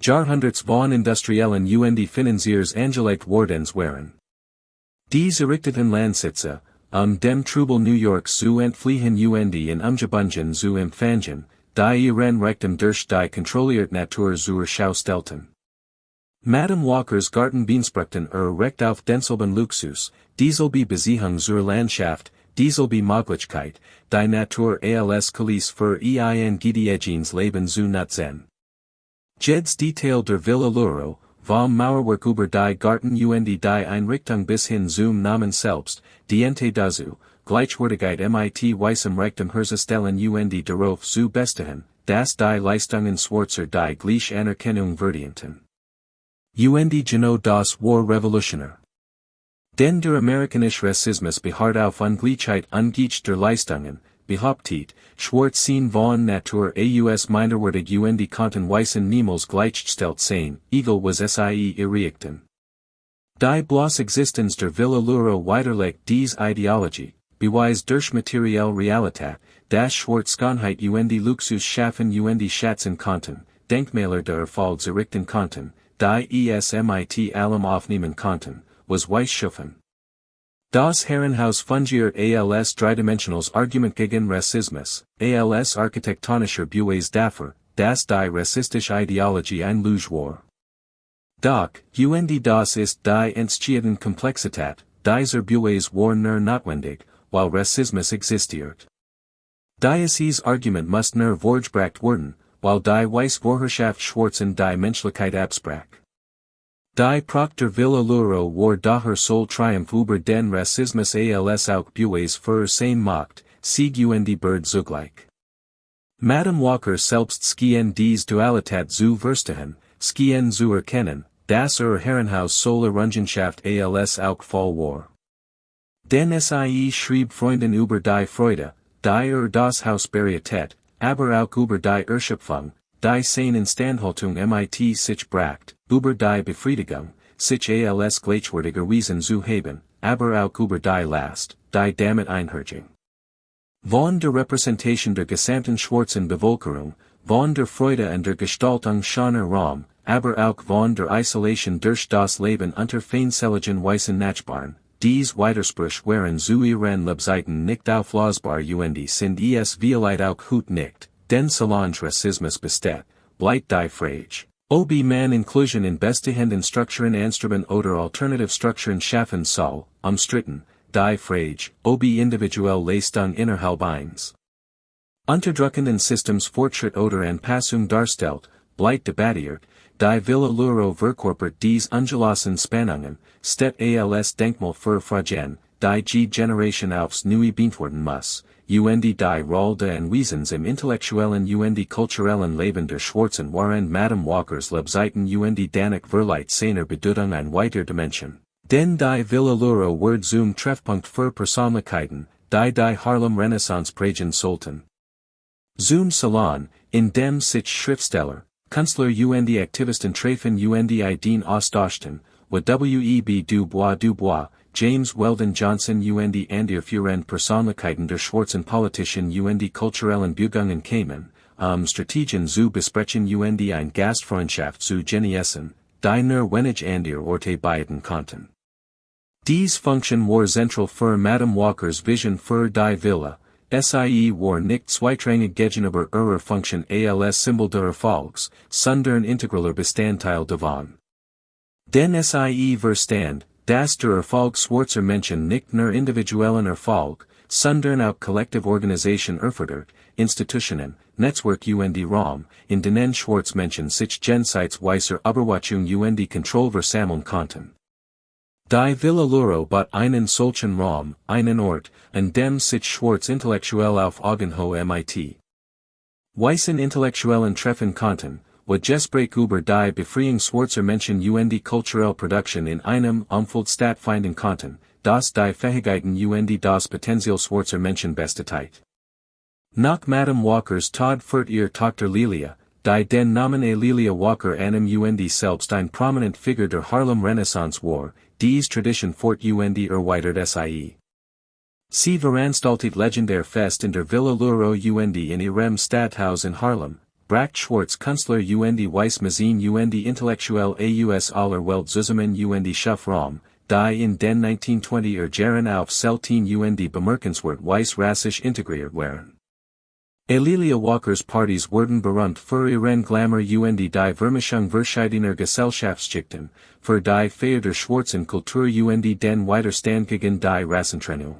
Jahrhunderts von industriellen und Financiers angelegt wordens waren. Dies errichteten Landsitze, dem Trubel New Yorks zu entfliehen und in Umgebungen zu empfangen, die ihren Reichtum durch die kontrollierte Natur zur Schau stellten. Madam Walkers Garten Beansprechten recht auf denselben Luxus, dieselbe Besiehung zur Landschaft, dieselbe Möglichkeit, die Natur als Kulisse für ein gediegenes Leben zu nutzen. Jeds Detail der Villa Lewaro, vom Mauerwerk über die Garten und die Einrichtung bis hin zum Namen selbst, diente dazu, Gleichwertigkeit mit weißem Reichtum herzustellen und darauf zu bestehen, dass die Leistungen Schwarzer die gleiche Anerkennung verdienten. Und genau das war revolutionär. Denn der amerikanische Rassismus beharrt auf Ungleichheit angesichts der Leistungen, behauptet, Schwarz sein von Natur aus minderwertig und konnten Weißen niemals gleichgestellt sein, egal was sie erreichten. Die bloße Existenz der Villa Lewaro widerlegt diese Ideologie, beweist durch materielle Realität, dass Schwarzheit und Luxus schaffen und schätzen konnten, Denkmäler der Erfolg errichten konnten, die es mit allem aufnehmen konnten, was weiß schaffen. Das Herrenhaus fungiert als dreidimensionales Argument gegen Rassismus, als architektonischer Beweis dafür, dass die rassistische Ideologie ein Lüge war. Doch, und das ist die entscheidende Komplexität, dieser Beweis war nur notwendig, weil Rassismus existiert. Dieses Argument muss nur vorgebracht werden, weil die Weißvorherrschaft Schwarzen die Menschlichkeit absprach. Die Pracht der Villa Lewaro war daher soll Triumph über den Rassismus als auch Beweis für sein Macht, Sieg und Bird zugleich. Madam Walker selbst schien dies Dualität zu verstehen, schien zu erkennen, dass Herrenhaus soll Errungenschaft als auch voll war. Denn sie schrieb Freunden über die Freude, die das Haus bereitet, aber auch über die Erschöpfung, die seine Instandhaltung mit sich bracht, über die Befriedigung, sich als gleichwertiger Wesen zu haben, aber auch über die Last, die damit einherging. Von der Repräsentation der gesamten schwarzen Bevölkerung, von der Freude an der Gestaltung schöner Raum, aber auch von der Isolation durch das Leben unter feindselige weißen Nachbarn, dies Widerspruch waren zu ihren Lebzeiten nicht auflösbar und sind es vielleicht auch heute nicht, denn solange Rassismus besteht, bleibt die Frage, ob man Inklusion in bestehenden Strukturen Anstreben oder alternative Strukturen schaffen soll, umstritten, die Frage, ob individuelle Leistung innerhalb eines unterdrückenden Systems Fortschritt oder Anpassung darstellt, bleibt debattiert, die Villa Lewaro verkörpert dies ungelassenen Spannungen, steht als Denkmal für Fragen, die Generation aufs neue beantworten muss, und die Rolle en Wesens im intellektuellen und kulturellen Leben der Schwarzen waren Madam Walkers Lebzeiten und Danik Verlight seiner Bedeutung ein weiter Dimension. Denn die Villa Lewaro wird zum Treffpunkt für Persönlichkeiten, die Harlem Renaissance prägen sollten. Zum Salon, in dem sich Schriftsteller, Künstler und Aktivisten treffen und Ideen austauschen, W.E.B. Du Bois, James Weldon Johnson und andere führende Persönlichkeiten der schwarzen politischen und kulturellen Bewegungen kämen, Strategien zu besprechen und ein Gastfreundschaft zu genießen, die nur wenig andere Orte bieten konnten. Diese Funktion war zentral für Madame Walkers Vision für die Villa, sie war nicht zweitrangig gegenüber ihrer Funktion als Symbol des Erfolgs, sondern integraler Bestandteil davon. Denn sie verstand, dass der Erfolg schwarzer Menschen nicht nur individuellen Erfolg, sondern auch kollektive Organisation erfordert, Institutionen, Netzwerk und Raum, in denen Schwarzmenschen sich jenseitsweiser Überwachung und Kontrolle versammeln konnten. Die Villa Lewaro bot einen solchen Raum, einen Ort, an dem sich Schwarz intellektuell auf Augenhöhe mit weißen Intellektuellen treffen konnten, wo Gespräch über die Befreiung schwarzer Menschen und kulturelle Produktion in einem Umfeld stattfinden konnten, das die Fähigkeiten und das Potenzial schwarzer Menschen bestätigt. Nach Madame Walkers Tod für ihre Tochter Lilia, die den Namen Lilia Walker annahm und selbst ein prominent Figur der Harlem Renaissance war, diese Tradition fort und erweitert sie. Sie veranstaltet legendär Fest in der Villa Lewaro und in ihrem Stadthaus in Harlem, bracht Schwarz Künstler und Weiss Mazin und intellektuell aus aller Welt zusammen und schuf Raum, die in den 1920er Jahren auf selten und bemerkenswert weiss rassisch integriert waren. Lilia Walkers Partys wurden berühmt für ihren Glamour und die Vermischung verschiedener Gesellschaftsschichten, für die Feier der schwarzen Kultur und den Widerstandsgegen die Rassentrennung.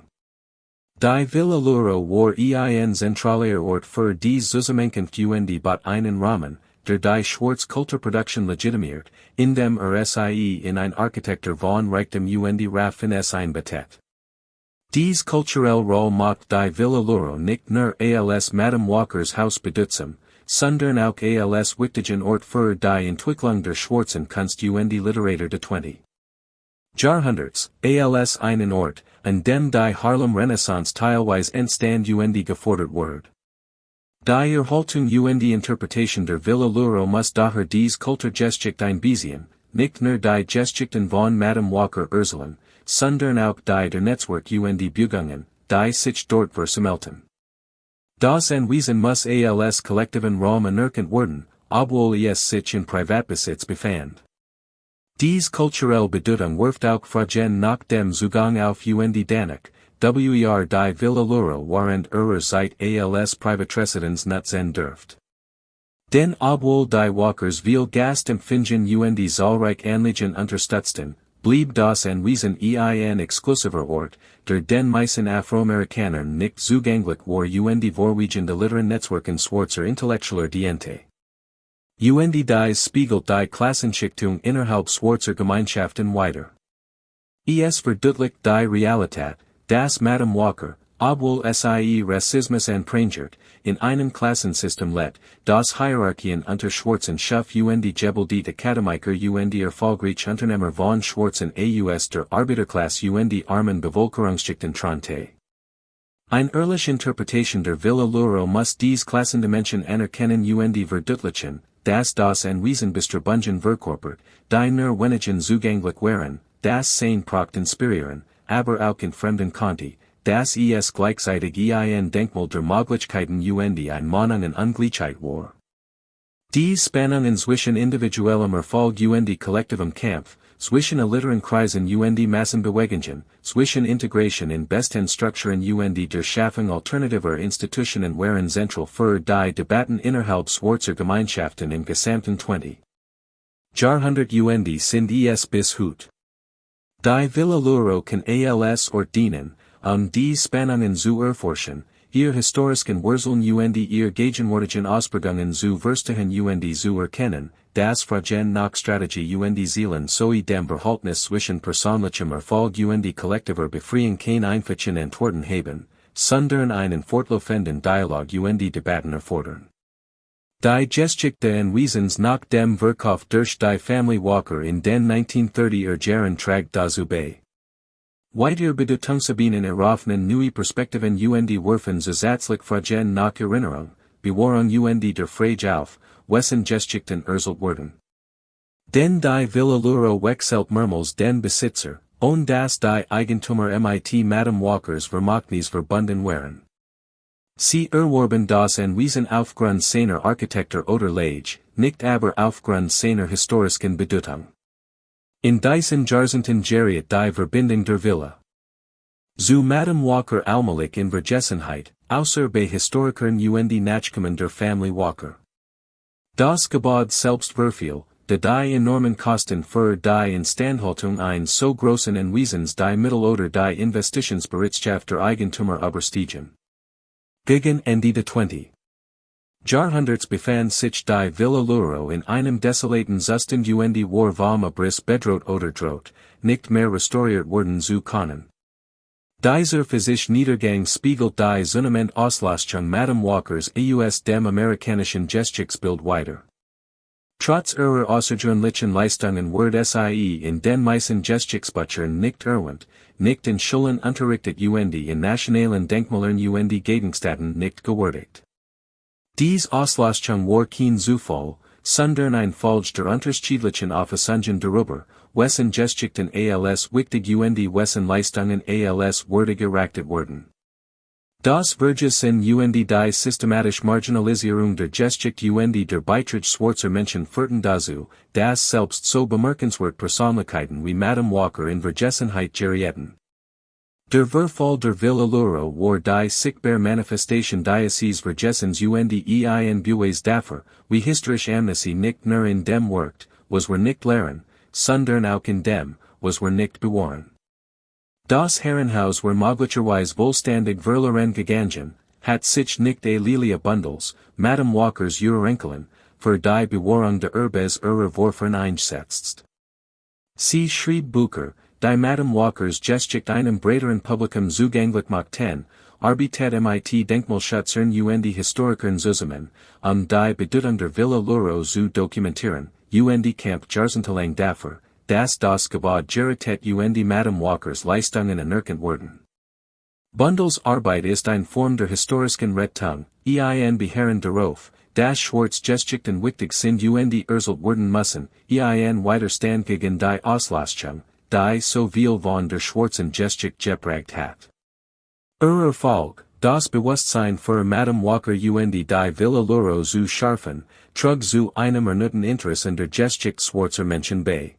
Die Villa Lewaro war ein zentraler Ort für die Zusammenkunft und bot einen Rahmen, der die schwarze Kulturproduktion legitimiert, indem sie in ein Architektur von Reichtum und Raffines einbettet. Dies kulturelle Rolle macht die Villa Lewaro nicht nur als Madame Walkers Haus bedeutsam, sondern auch als wichtigen Ort für die Entwicklung der schwarzen Kunst und Literatur des 20. Jahrhunderts, als einen Ort, an dem die Harlem Renaissance teilweise entstand und gefordert wurde. Die Erhaltung und Interpretation der Villa Lewaro muss daher dies Kulturgeschichte einbeziehen, nicht nur die Geschichten von Madame Walker erzielen, sondern auch die der Netzwerk und Bewegungen, die sich dort versammelten. Das Anwesen muss als kollektiven Raum anerkannt werden, obwohl es sich in Privatbesitz befand. Dies kulturelle Bedeutung wirft auch Fragen nach dem Zugang auf und Danik, die Villa Lewaro waren ihrer Zeit als Privatresidence nutzen dürft. Denn obwohl die Walkers viel Gast empfingen und zahlreich Anliegen unterstützten, blieb das Anwesen ein exklusiver Ort, der den meisten Afroamerikanern nicht zugänglich war und vorwiegende literen Netzwerken schwarzer Intellektueller diente. Und dies spiegelt die Klassenschichtung innerhalb schwarzer Gemeinschaften wider. Es verdeutlicht die Realität, dass Madame Walker, obwohl sie Rassismus anprangert, in einem Klassensystem lebt, das Hierarchien unter Schwarzen schuf und gebildet Akademiker und erfolgreich Unternehmer von Schwarzen aus der Arbeiterklasse und armen Bevölkerungsschichten trennte. Eine ehrliche Interpretation der Villa Lewaro muss dies Klassendimension anerkennen und verdeutlichen, dass das Anwesen bestreben verkörpert, die nur wenigen zugänglich waren, das sein Pracht inspirieren, aber auch in fremden Konti, das es gleichzeitig ein Denkmal der Möglichkeiten und ein Mahnung an Ungleichheit war. Die Spannungen zwischen individuellem Erfolg und kollektivem Kampf, zwischen eliteren Kreisen und Massenbewegungen, zwischen Integration in besten Strukturen und der Schaffung alternativer Institutionen waren zentral für die Debatten innerhalb schwarzer Gemeinschaften im gesamten 20. Jahrhundert und sind es bis heute. Die Villa Lewaro kann als Ort dienen, die Spannungen zu erforschen, ihr historischen Wurzeln und ihr gegenwärtigen Ausbringungen zu verstehen und zu erkennen, das Fragen nach Strategie und Zielen sowie dem Verhältnis zwischen persönlichem Erfolg und kollektiver Befreiung kein einfachen Antworten haben, sondern einen fortlaufenden Dialog und Debatten erfordern. Die Geschichte und Wesens nach dem Verkauf durch die Familie Walker in den 1930er Jahren trägt dazu bei. Weiter Bedeutungsebenen eröffnen neue Perspektiven und werfen zusätzlich Fragen nach Erinnerung, Bewahrung und der Frage auf, wessen Geschichten erzählt werden. Denn die Villa Lewaro wechselt mehrmals den Besitzer, ohne dass die Eigentümer mit Madam Walkers Vermächtnis verbunden waren. Sie erwarben das Anwesen aufgrund seiner Architektur oder Lage, nicht aber aufgrund seiner historischen Bedeutung. In diesen Jahrzehnten geriet die Verbindung der Villa zu Madam Walker allmählich in Vergessenheit, außer bei Historikern und Nachkommen der Familie Walker. Das Gebäude selbst verfiel, da die enormen Kosten für die Instandhaltung eines so großen Anwesens die Mittel oder die Investitionsbereitschaft der Eigentümer überstiegen. Gegen Ende des 20. Jahrhunderts befand sich die Villa Lewaro in einem desolaten Zustand und war vom Abriss bedroht oder droht, nicht mehr restauriert werden zu können. Dieser physische Niedergang spiegelt die zunehmende Auslöschung Madam Walkers aus dem amerikanischen Geschichtsbild wider. Trotz ihrer außergewöhnlichen Leistungen wurde sie in den meisten Geschichtsbüchern nicht erwähnt, nicht in Schulen unterrichtet und in nationalen Denkmälern und Gedenkstätten nicht gewürdigt. Dies Auslöschung war kein Zufall, sondern ein Folge der unterschiedlichen Auffassungen darüber, wessen Geschichten als wichtig und wessen Leistungen als würdig erachtet wurden. Das Vergessen und die systematische Marginalisierung der Geschichte und der Beitrag schwarzer Menschen führten dazu, dass selbst so bemerkenswerte Persönlichkeiten wie Madam Walker in Vergessenheit gerieten. Der Verfall der Villa Lewaro war die sichtbare Manifestation dieses Vergessens und ein Beweis dafür, wie historische Amnesie nicht nur in dem wirkt, was wir nicht lehren, sondern auch in dem, was wir nicht bewahren. Das Herrenhaus war möglicherweise vollständig verloren gegangen, hat sich nicht Lilia Bundles, Madam Walkers Urenkelin, für die Bewahrung der Erbes ihrer Vorfahren einsetzt. Sie schrieb Bücher, die Madam Walkers Geschichte einem breiteren Publikum zugänglich machten, arbeitet mit Denkmalschützern und Historikern zusammen, die Bedeutung der Villa Lewaro zu dokumentieren, und kämpft jahrzehntelang dafür, dass das Gebäude geritet und Madam Walkers Leistungen anerkannt wurden. Bundles Arbeit ist eine Form der historischen Rettung, ein Beharren darauf, dass Schwarz Geschichten wichtig sind und erzählt werden müssen, ein Widerstand gegen die Auslöschung, die so viel von der schwarzen Geschichte geprägt hat. Erfolg, das Bewusstsein für Madam Walker und die Villa Lewaro zu schärfen, trug zu einem erneuten Interesse in der Geschichte schwarzer Menschen bei.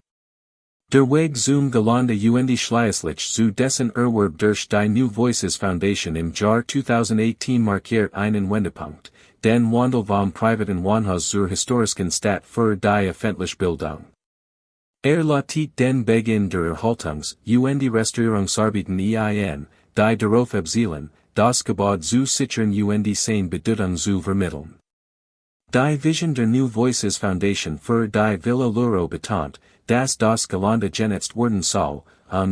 Der Weg zum Gelande und schließlich zu dessen Erwerb durch die New Voices Foundation im Jahr 2018 markiert einen Wendepunkt, den Wandel vom privaten Wohnhaus zur historischen Stadt für die öffentliche Bildung. Läutet den Beginn der Erhaltungs- und Restaurierungsarbeiten ein, die darauf abzielen, das Gebäude zu sichern und seine Bedeutung zu vermitteln. Die Vision der New Voices Foundation für die Villa Lewaro betont, dass das Gelande genutzt werden soll,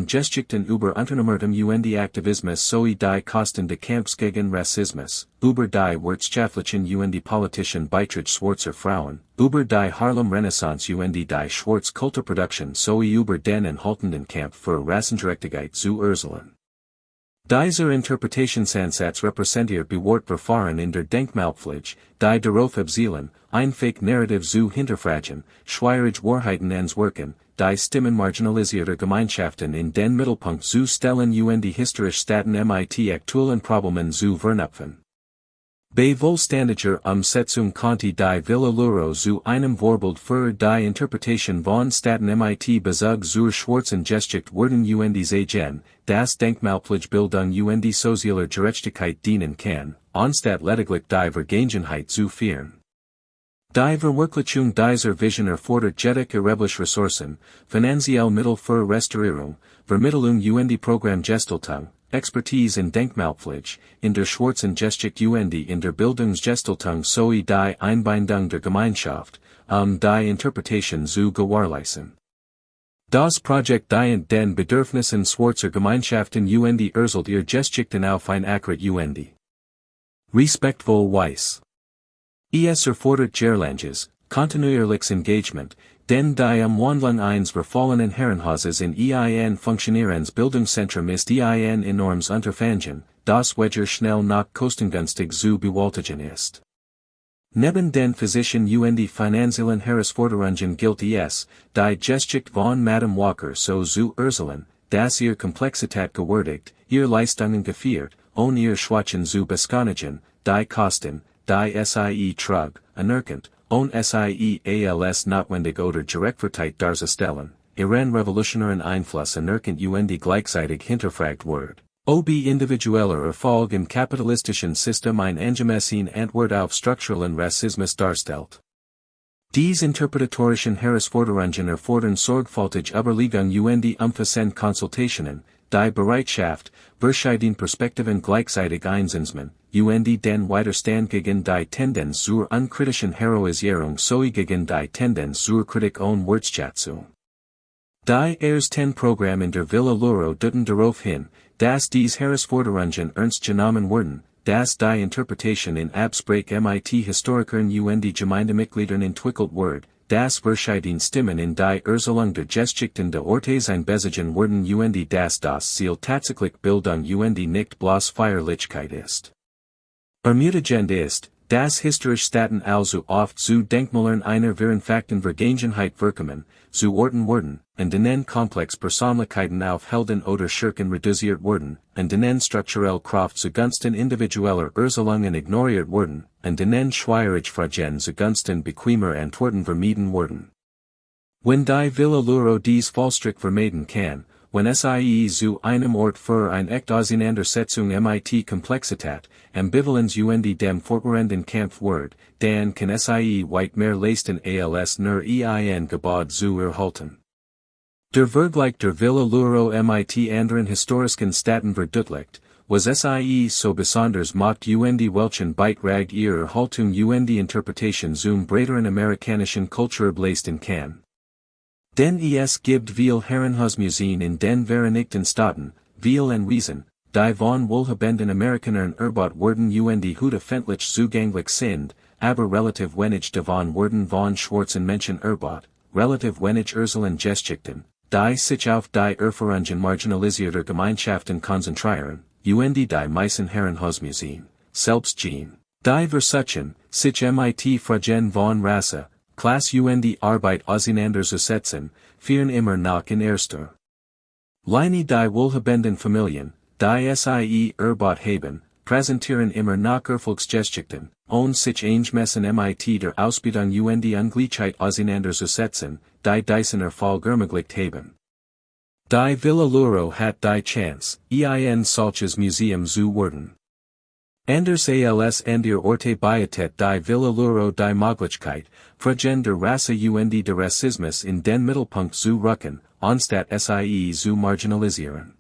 Geschichten über Unternehmertum und Aktivismus sowie die Kosten des Kampfs gegen Rassismus, über die wirtschaftlichen und politischen Beitrag schwarzer Frauen, über die Harlem Renaissance und die Schwarz Kulturproduktion sowie über den anhaltenden Kampf für Rassengerechtigkeit zu erzählen. Dieser Interpretationsansatz repräsentiert bewahrt Verfahren in der Denkmalpflege, die darauf abzielen, ein Fake-Narrative zu hinterfragen, schwierige Wahrheiten anzuwirken, die Stimmen marginalisierter Gemeinschaften in den Mittelpunkt zu stellen und die historisch Staaten mit aktuellen Problemen zu vernupfen. Bei vollständiger Umsetzung konnte die Villa Lewaro zu einem Vorbild für die Interpretation von Staaten mit Bezug zur schwarzen Geschichte werden und sehen, dass Denkmalpflegebildung und sozialer Gerechtigkeit dienen kann, anstatt lediglich die Vergangenheit zu führen. Die Verwirklichung dieser Vision erfordert jedoch erhebliche Ressourcen, finanzielle Mittel für Restaurierung, Vermittlung und Programmgestaltung, Expertise in Denkmalpflege, in der Schwarzen Geschichte in der Bildungsgestaltung sowie die Einbindung der Gemeinschaft, die Interpretation zu gewährleisten. Das Projekt dient den Bedürfnissen schwarzer Gemeinschaften erzählt ihr Geschichten auf ein accurate respektvoll Weise. Es erfordert Gerlanges, kontinuierliches Engagement, denn die Wandlung eines verfallenen Herrenhauses in ein Funktionierens-Bildungszentrum ist ein enormes Unterfangen, das weder schnell noch kostengünstig zu bewältigen ist. Neben den physischen finanziellen Herausforderungen gilt es, die Geschichte von Madame Walker so zu erzählen, dass ihr Komplexität gewürdigt, ihr Leistungen gefeiert, ohne ihr Schwächen zu beschönigen, die Kosten, die sie trug, anerkannt, ohne sie als notwendig oder gerechtfertigt darzustellen, ihren revolutionären Einfluss anerkannt gleichzeitig hinterfragt wird. Ob individueller Erfolg im kapitalistischen System ein angemessen Antwort auf strukturellen Rassismus darstellt. Diese interpretatorischen Herausforderungen erfordern sorgfältig Überlegung umfassend Konsultationen, die Bereitschaft, verschiedene Perspektiven gleichzeitig einzunehmen, den Widerstand gegen die Tendenz zur unkritischen Heroisierung sowie gegen die Tendenz zur Kritik ohne Wertschätzung. Die ersten Programme in der Villa Lewaro deuten darauf hin, dass dies Herausforderungen ernst genommen wurden, dass die Interpretation in Absprache mit Historikern Gemeindemitgliedern entwickelt wird, dass verschiedene Stimmen in die Erzählung der Geschichten der Ortes einbezogen wurden dass das Ziel tatsächlich Bildung nicht bloß Feierlichkeit ist. Ermutigend ist, dass historisch Staaten also oft zu Denkmälern einer veranfakten Vergangenheit wirken, zu Orten wurden, an denen komplex Persönlichkeiten auf Helden oder Schurken reduziert wurden, an denen strukturell Kraft zugunsten individueller Erzählungen ignoriert wurden, an denen schwierige Fragen zugunsten bequemer Antworten vermieden wurden. Wenn die Villa Lewaro dies Fallstrick vermeiden kann, wenn sie zu einem Ort für eine echte Auseinandersetzung mit Komplexität, Ambivalenz dem fortwährenden Kampf wird, dann kann sie weit mehr leisten als nur ein gebaut zu erhalten. Der Vergleich der Villa Lewaro mit anderen historischen Staaten verdeutlicht, was sie so besonders macht welchen Beitrag ihre Erhaltung Interpretation zum breiteren amerikanischen Kultur leisten kann. Denn es gibt viel Herrenhausmuseen in den Vereinigten Staaten, viel Anwesen, die von wohlhabenden Amerikanern erbaut wurden heute öffentlich zugänglich sind, aber relativ wenig davon wurden von schwarzen Menschen erbaut, relativ wenig erzählen Geschichten, die sich auf die Erfahrungen marginalisierter Gemeinschaften konzentrieren, die meisten Herrenhausmuseen, selbst gehen, die versuchen, sich mit Fragen von Rasse, Klasse Arbeit auseinanderzusetzen, führen immer noch in erster Linie die wohlhabenden Familien, die sie erbaut haben, präsentieren immer noch Erfolgsgeschichten, ohne sich eingemessen mit der Ausbildung Ungleichheit auseinanderzusetzen, die diesen Erfolg ermöglicht haben. Die Villa Lewaro hat die Chance, ein solches Museum zu werden. Anders als an der Orte bietet die Villa Lewaro die Möglichkeit, Fragen der Rasse der Rassismus in den Mittelpunkt zu rücken, anstatt sie zu marginalisieren.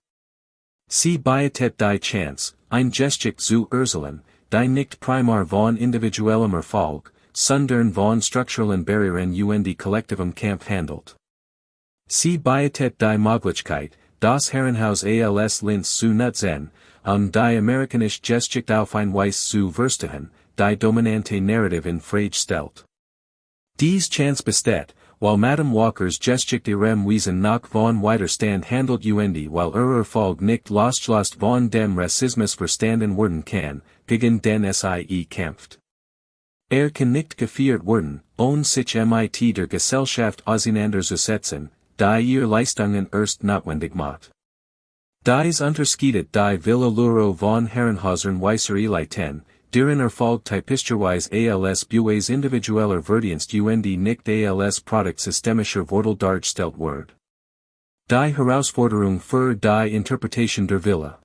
Sie bietet die Chance, ein Geschichte zu erzählen, die nicht primär von individuellem Erfolg, sondern von strukturellen Barrieren kollektivem Kampf handelt. Sie bietet die Möglichkeit, das Herrenhaus als Linz zu nutzen, die amerikanische Geschichte auf ein Weise zu verstehen, die dominante Narrative in Frage stellt. Dies Chance besteht, weil Madame Walkers Geschichte ihrem Wesen nach von Widerstand handelt weil Erfolg nicht losgelöst von dem Rassismus verstanden werden kann, gegen den sie kämpft. Kann nicht gefeiert werden, ohne sich mit der Gesellschaft auseinanderzusetzen, die ihr Leistungen erst notwendig macht. Dies unterscheidet die Villa Lewaro von Herrenhäusern weißer Eliten, deren Erfolg typischerweise als Bues individueller Verdienst nicht als Produkt systemischer Vorteil dargestellt wird. Die Herausforderung für die Interpretation der Villa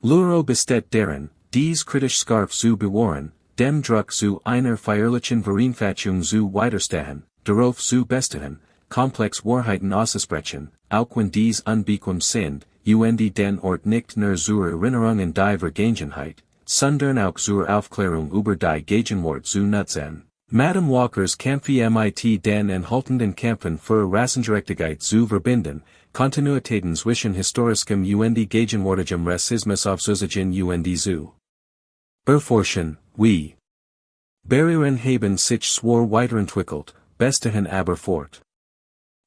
Lewaro besteht darin, dies kritisch scharf zu bewahren, dem Druck zu einer feierlichen Vereinfachung zu widerstehen, darauf zu bestehen, komplex Wahrheiten auszusprechen, auch wenn dies unbequem sind, UND den Ort nicht nur zur Erinnerung an die Vergangenheit, sondern auch zur Aufklärung über die Gegenwart zu nutzen. Madam Walkers Kämpfe mit den enthaltenden Kämpfen für Rassengerechtigkeit zu verbinden, Kontinuitäten zwischen historischem und gegenwärtigem Rassismus aufzuziehen und zu erforschen, wie Barrieren haben sich zwar weiterentwickelt, bestechen aber fort.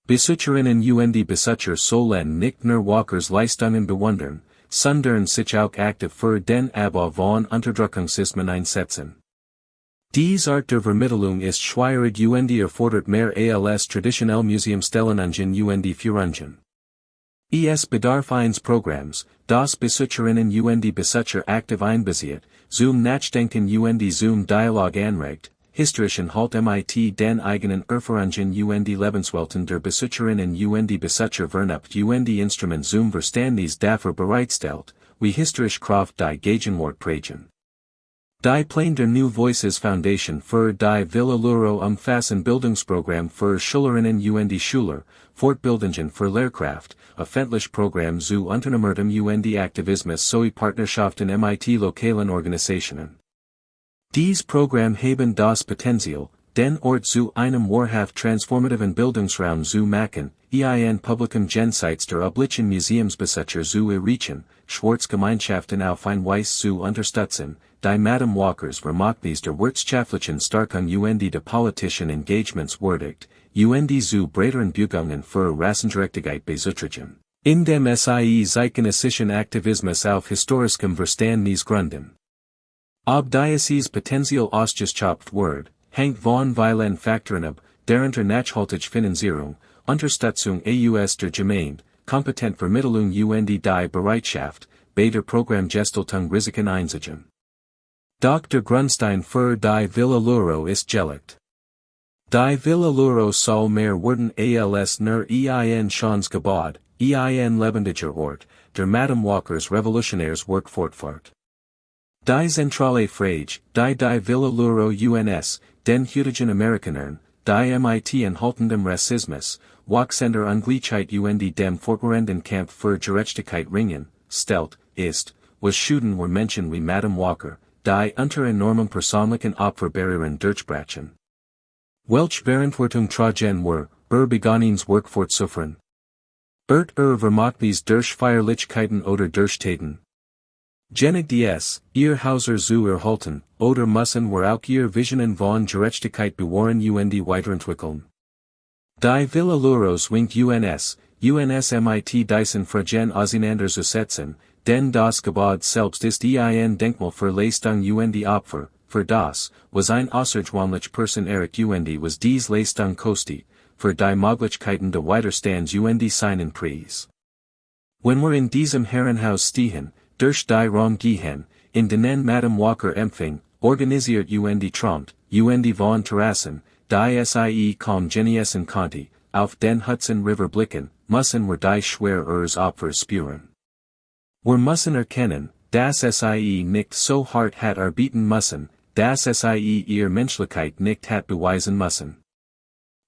Besitzerinnen und Besitzer sollen nicht nur Walkers Leistungen bewundern, sondern sich auch aktiv für den Abbau von Unterdrückungssystemen einsetzen. Dies Art der Vermittlung ist schwierig und erfordert mehr als traditionell Museumstellungen und Führungen. Es bedarf eines Programms, das Besitzerinnen und Besitzer aktiv einbezieht, zum Nachdenken und zum Dialog anregt, historischen Halt mit den eigenen Erfahrungen und Lebenswelten der Besitzerinnen und Besitzer vernimmt und Instrument zum Verständnis dafür bereitstellt, wie historisch Kraft die Gegenwart prägen. Die Plan der New Voices Foundation für die Villa Lewaro umfassen Bildungsprogramm für Schülerinnen und Schüler, Fortbildungen für Lehrkraft, öffentliche Programm zu Unternehmertum und Aktivismus sowie Partnerschaften mit lokalen Organisationen. Dies Programm haben das Potenzial, den Ort zu einem wahrhaft transformativen Bildungsraum zu machen, ein publicum Gensites der üblichen Museumsbesitzer zu erreichen, Schwarzgemeinschaften auf ein Weise zu unterstützen, die Madam Walkers Vermachnis der wirtschaftlichen Stärkung und de politischen Engagements würdigt, und zu breiteren Bugungen für Rassengerechtigkeit beizutragen, indem zeitgenössischen Aktivismus auf historischem Verständnis gründen. Ob dieses Potenzial ausgeschöpft wird, hängt von vielen Faktoren ab, darunter nachhaltige Finanzierung, Unterstützung aus der Gemeinde, kompetent Vermittlung und die Bereitschaft, bei der Programmgestaltung Risiken einzugehen. Doch der Grundstein für die Villa Lewaro ist gelegt. Die Villa Lewaro soll mehr werden als nur ein schönes Gebäude, ein lebendiger Ort, der Madam Walkers revolutionäres Werk fortfährt. Die zentrale Frage, die Villa Lewaro uns, den heutigen Amerikanern, die mit enthaltendem Rassismus, wachsender Ungleichheit und dem fortwährenden Kampf für Gerechtigkeit ringen, stellt, ist, was Schuden were Menschen wie Madam Walker, die unter enormem persönlichen Opferbarrieren durchbrechen. Welch Verantwortung tragen wir, Begonnens Werk fortzuführen? Vermachnis durch Feierlichkeiten oder durch Taten? Genig dies, ihr Hauser zu erhalten, oder müssen wir auch ihr Visionen von Gerechtigkeit bewahren und weiterentwickeln? Die Villa Lewaro winkt uns mit diesen Fragen auseinanderzusetzen, denn das Gebäude selbst ist ein Denkmal für Leistung und Opfer, für das, was ein außergewöhnlich Person erreicht und was dies Leistung kostet, für die Möglichkeiten de Widerstands und seinen Preis. Wenn wir in diesem Herrenhaus stehen, durch die Raum gehen, in denen Madam Walker empfing, organisiert und trompt, und von Terrassen, die sie kaum genießen konnte, auf den Hudson River blicken, müssen wir die schwere Opfer spüren. Wir müssen erkennen, dass sie nicht so hart hat arbeiten müssen, dass sie ihre Menschlichkeit nicht hat beweisen müssen.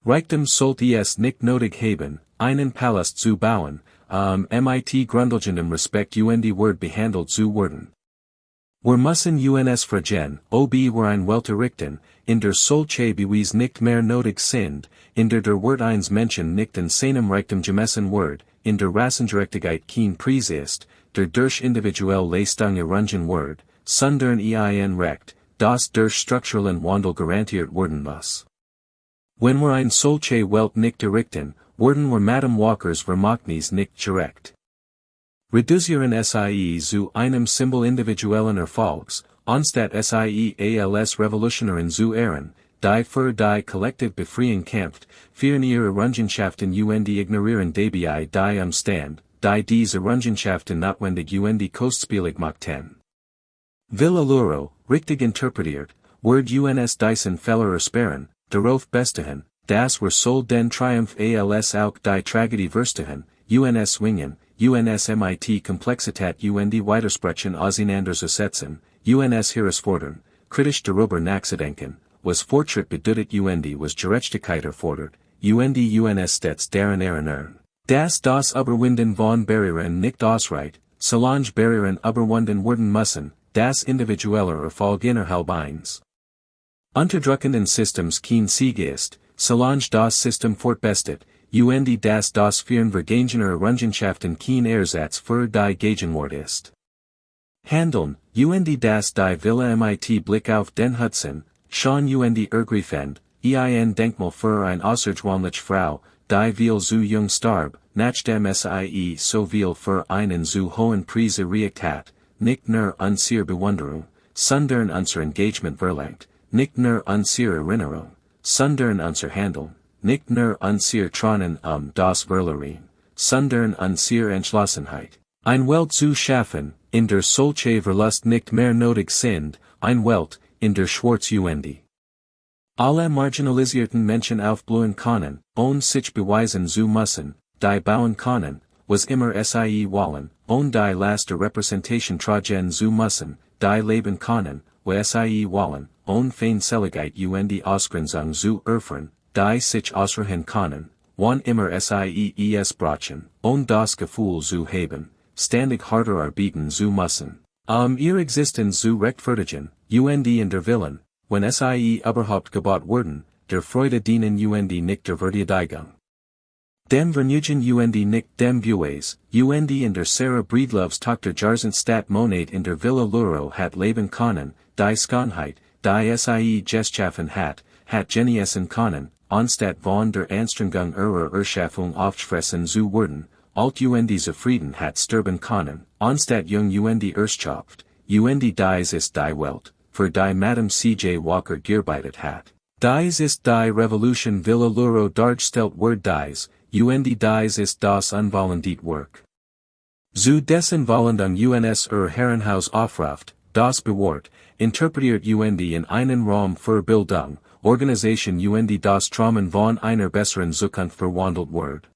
Reichtum sollte es nicht nötig haben, einen Palast zu bauen, mit grundlegendem Respekt und Wort behandelt zu werden. Wir müssen uns fragen, ob wir ein Welt errichten, in der solche Beweis nicht mehr nötig sind, in der Wort eines Menschen nicht in seinem Reichtum gemessen wird, in der Rassengerechtigkeit kein Preis ist, der durch individuelle Leistung errungen wird, sondern ein Recht, das durch strukturellen Wandel garantiert werden muss. Wenn wir ein solche Welt nicht errichten, werden wir Madam Walkers Vermachnis nicht gerecht. Reduzieren sie zu einem Symbol individuellen Erfolgs, anstatt sie als Revolutionären zu ehren, die für die kollektive Befreiung kämpft, führen ihre Errungenschaften und ignorieren dabei die Umstand, die diese Errungenschaften notwendig und kostspielig machten. Villa Lewaro, richtig interpretiert, wird uns diesen Fehler ersparen, darauf bestehen, dass wir soll den Triumph als auch die Tragödie verstehen, uns wingen, uns mit Komplexität und Widersprechen auseinanderzusetzen, uns herausfordern, kritisch darüber nachzudenken, was Fortschritt bedeutet und was Gerechtigkeit erfordert, und uns stets daran erinnern, Das Überwinden von Barrieren nicht ausreicht, solange Barrieren überwunden werden müssen, das individuelle Erfolg innerhalb eines unterdrückenden Systems kein Sieg ist, solange das System fortbestet, und das Führen vergangener Errungenschaften kein Ersatz für die Gegenwart ist. Handeln, und das die Villa mit Blick auf den Hudson, schon und ergreifend, ein Denkmal für ein außergewöhnliche Frau, die viel zu jung starb, nachdem sie so viel für einen zu hohen Preis erreicht hat, nicht nur unsere Bewunderung, sondern unser Engagement verlangt, nicht nur unsere Erinnerung, sondern unser Handeln, nicht nur unser Tranen das Verlieren, sondern unsere Entschlossenheit, ein Welt zu schaffen, in der solche Verlust nicht mehr nötig sind, ein Welt, in der Schwarz und alle marginalisierten Menschen aufblühen können, ohne sich beweisen zu müssen, die bauen können, was immer sie wollen, ohne die Last der Repräsentation tragen zu müssen, die leben können, wo sie wollen, ohne Feindseligkeit und Ausgrenzung zu erfahren, die sich ausruhen können, wann immer sie es brauchen, ohne das Gefühl zu haben, ständig harter arbeiten zu müssen, ihre Existenz zu rechtfertigen, und in der Willen, wenn sie überhaupt gebaut wurden, der Freude dienen und nicht der Würdigung. Dem Vergnügen und nicht dem Bues, und in der Sarah Breedloves Tochter Jahrzehntstat Monat in der Villa Lewaro hat leben können, die Schönheit, die sie geschaffen hat genießen können, anstatt von der Anstrengung ihrer Erschaffung aufgefressen zu werden, alt und zufrieden hat sterben können, anstatt jung und erschöpft, und dies ist die Welt, für die Madam C.J. Walker gearbeitet hat. Dies ist die Revolution Villa Lewaro dargestellt wird dies, und dies ist das unvollendet Werk. Zu dessen Vollendung uns Herrenhaus aufruft, das bewahrt, interpretiert und in einen Raum für Bildung, Organisation und das Traumen von einer besseren Zukunft verwandelt wird.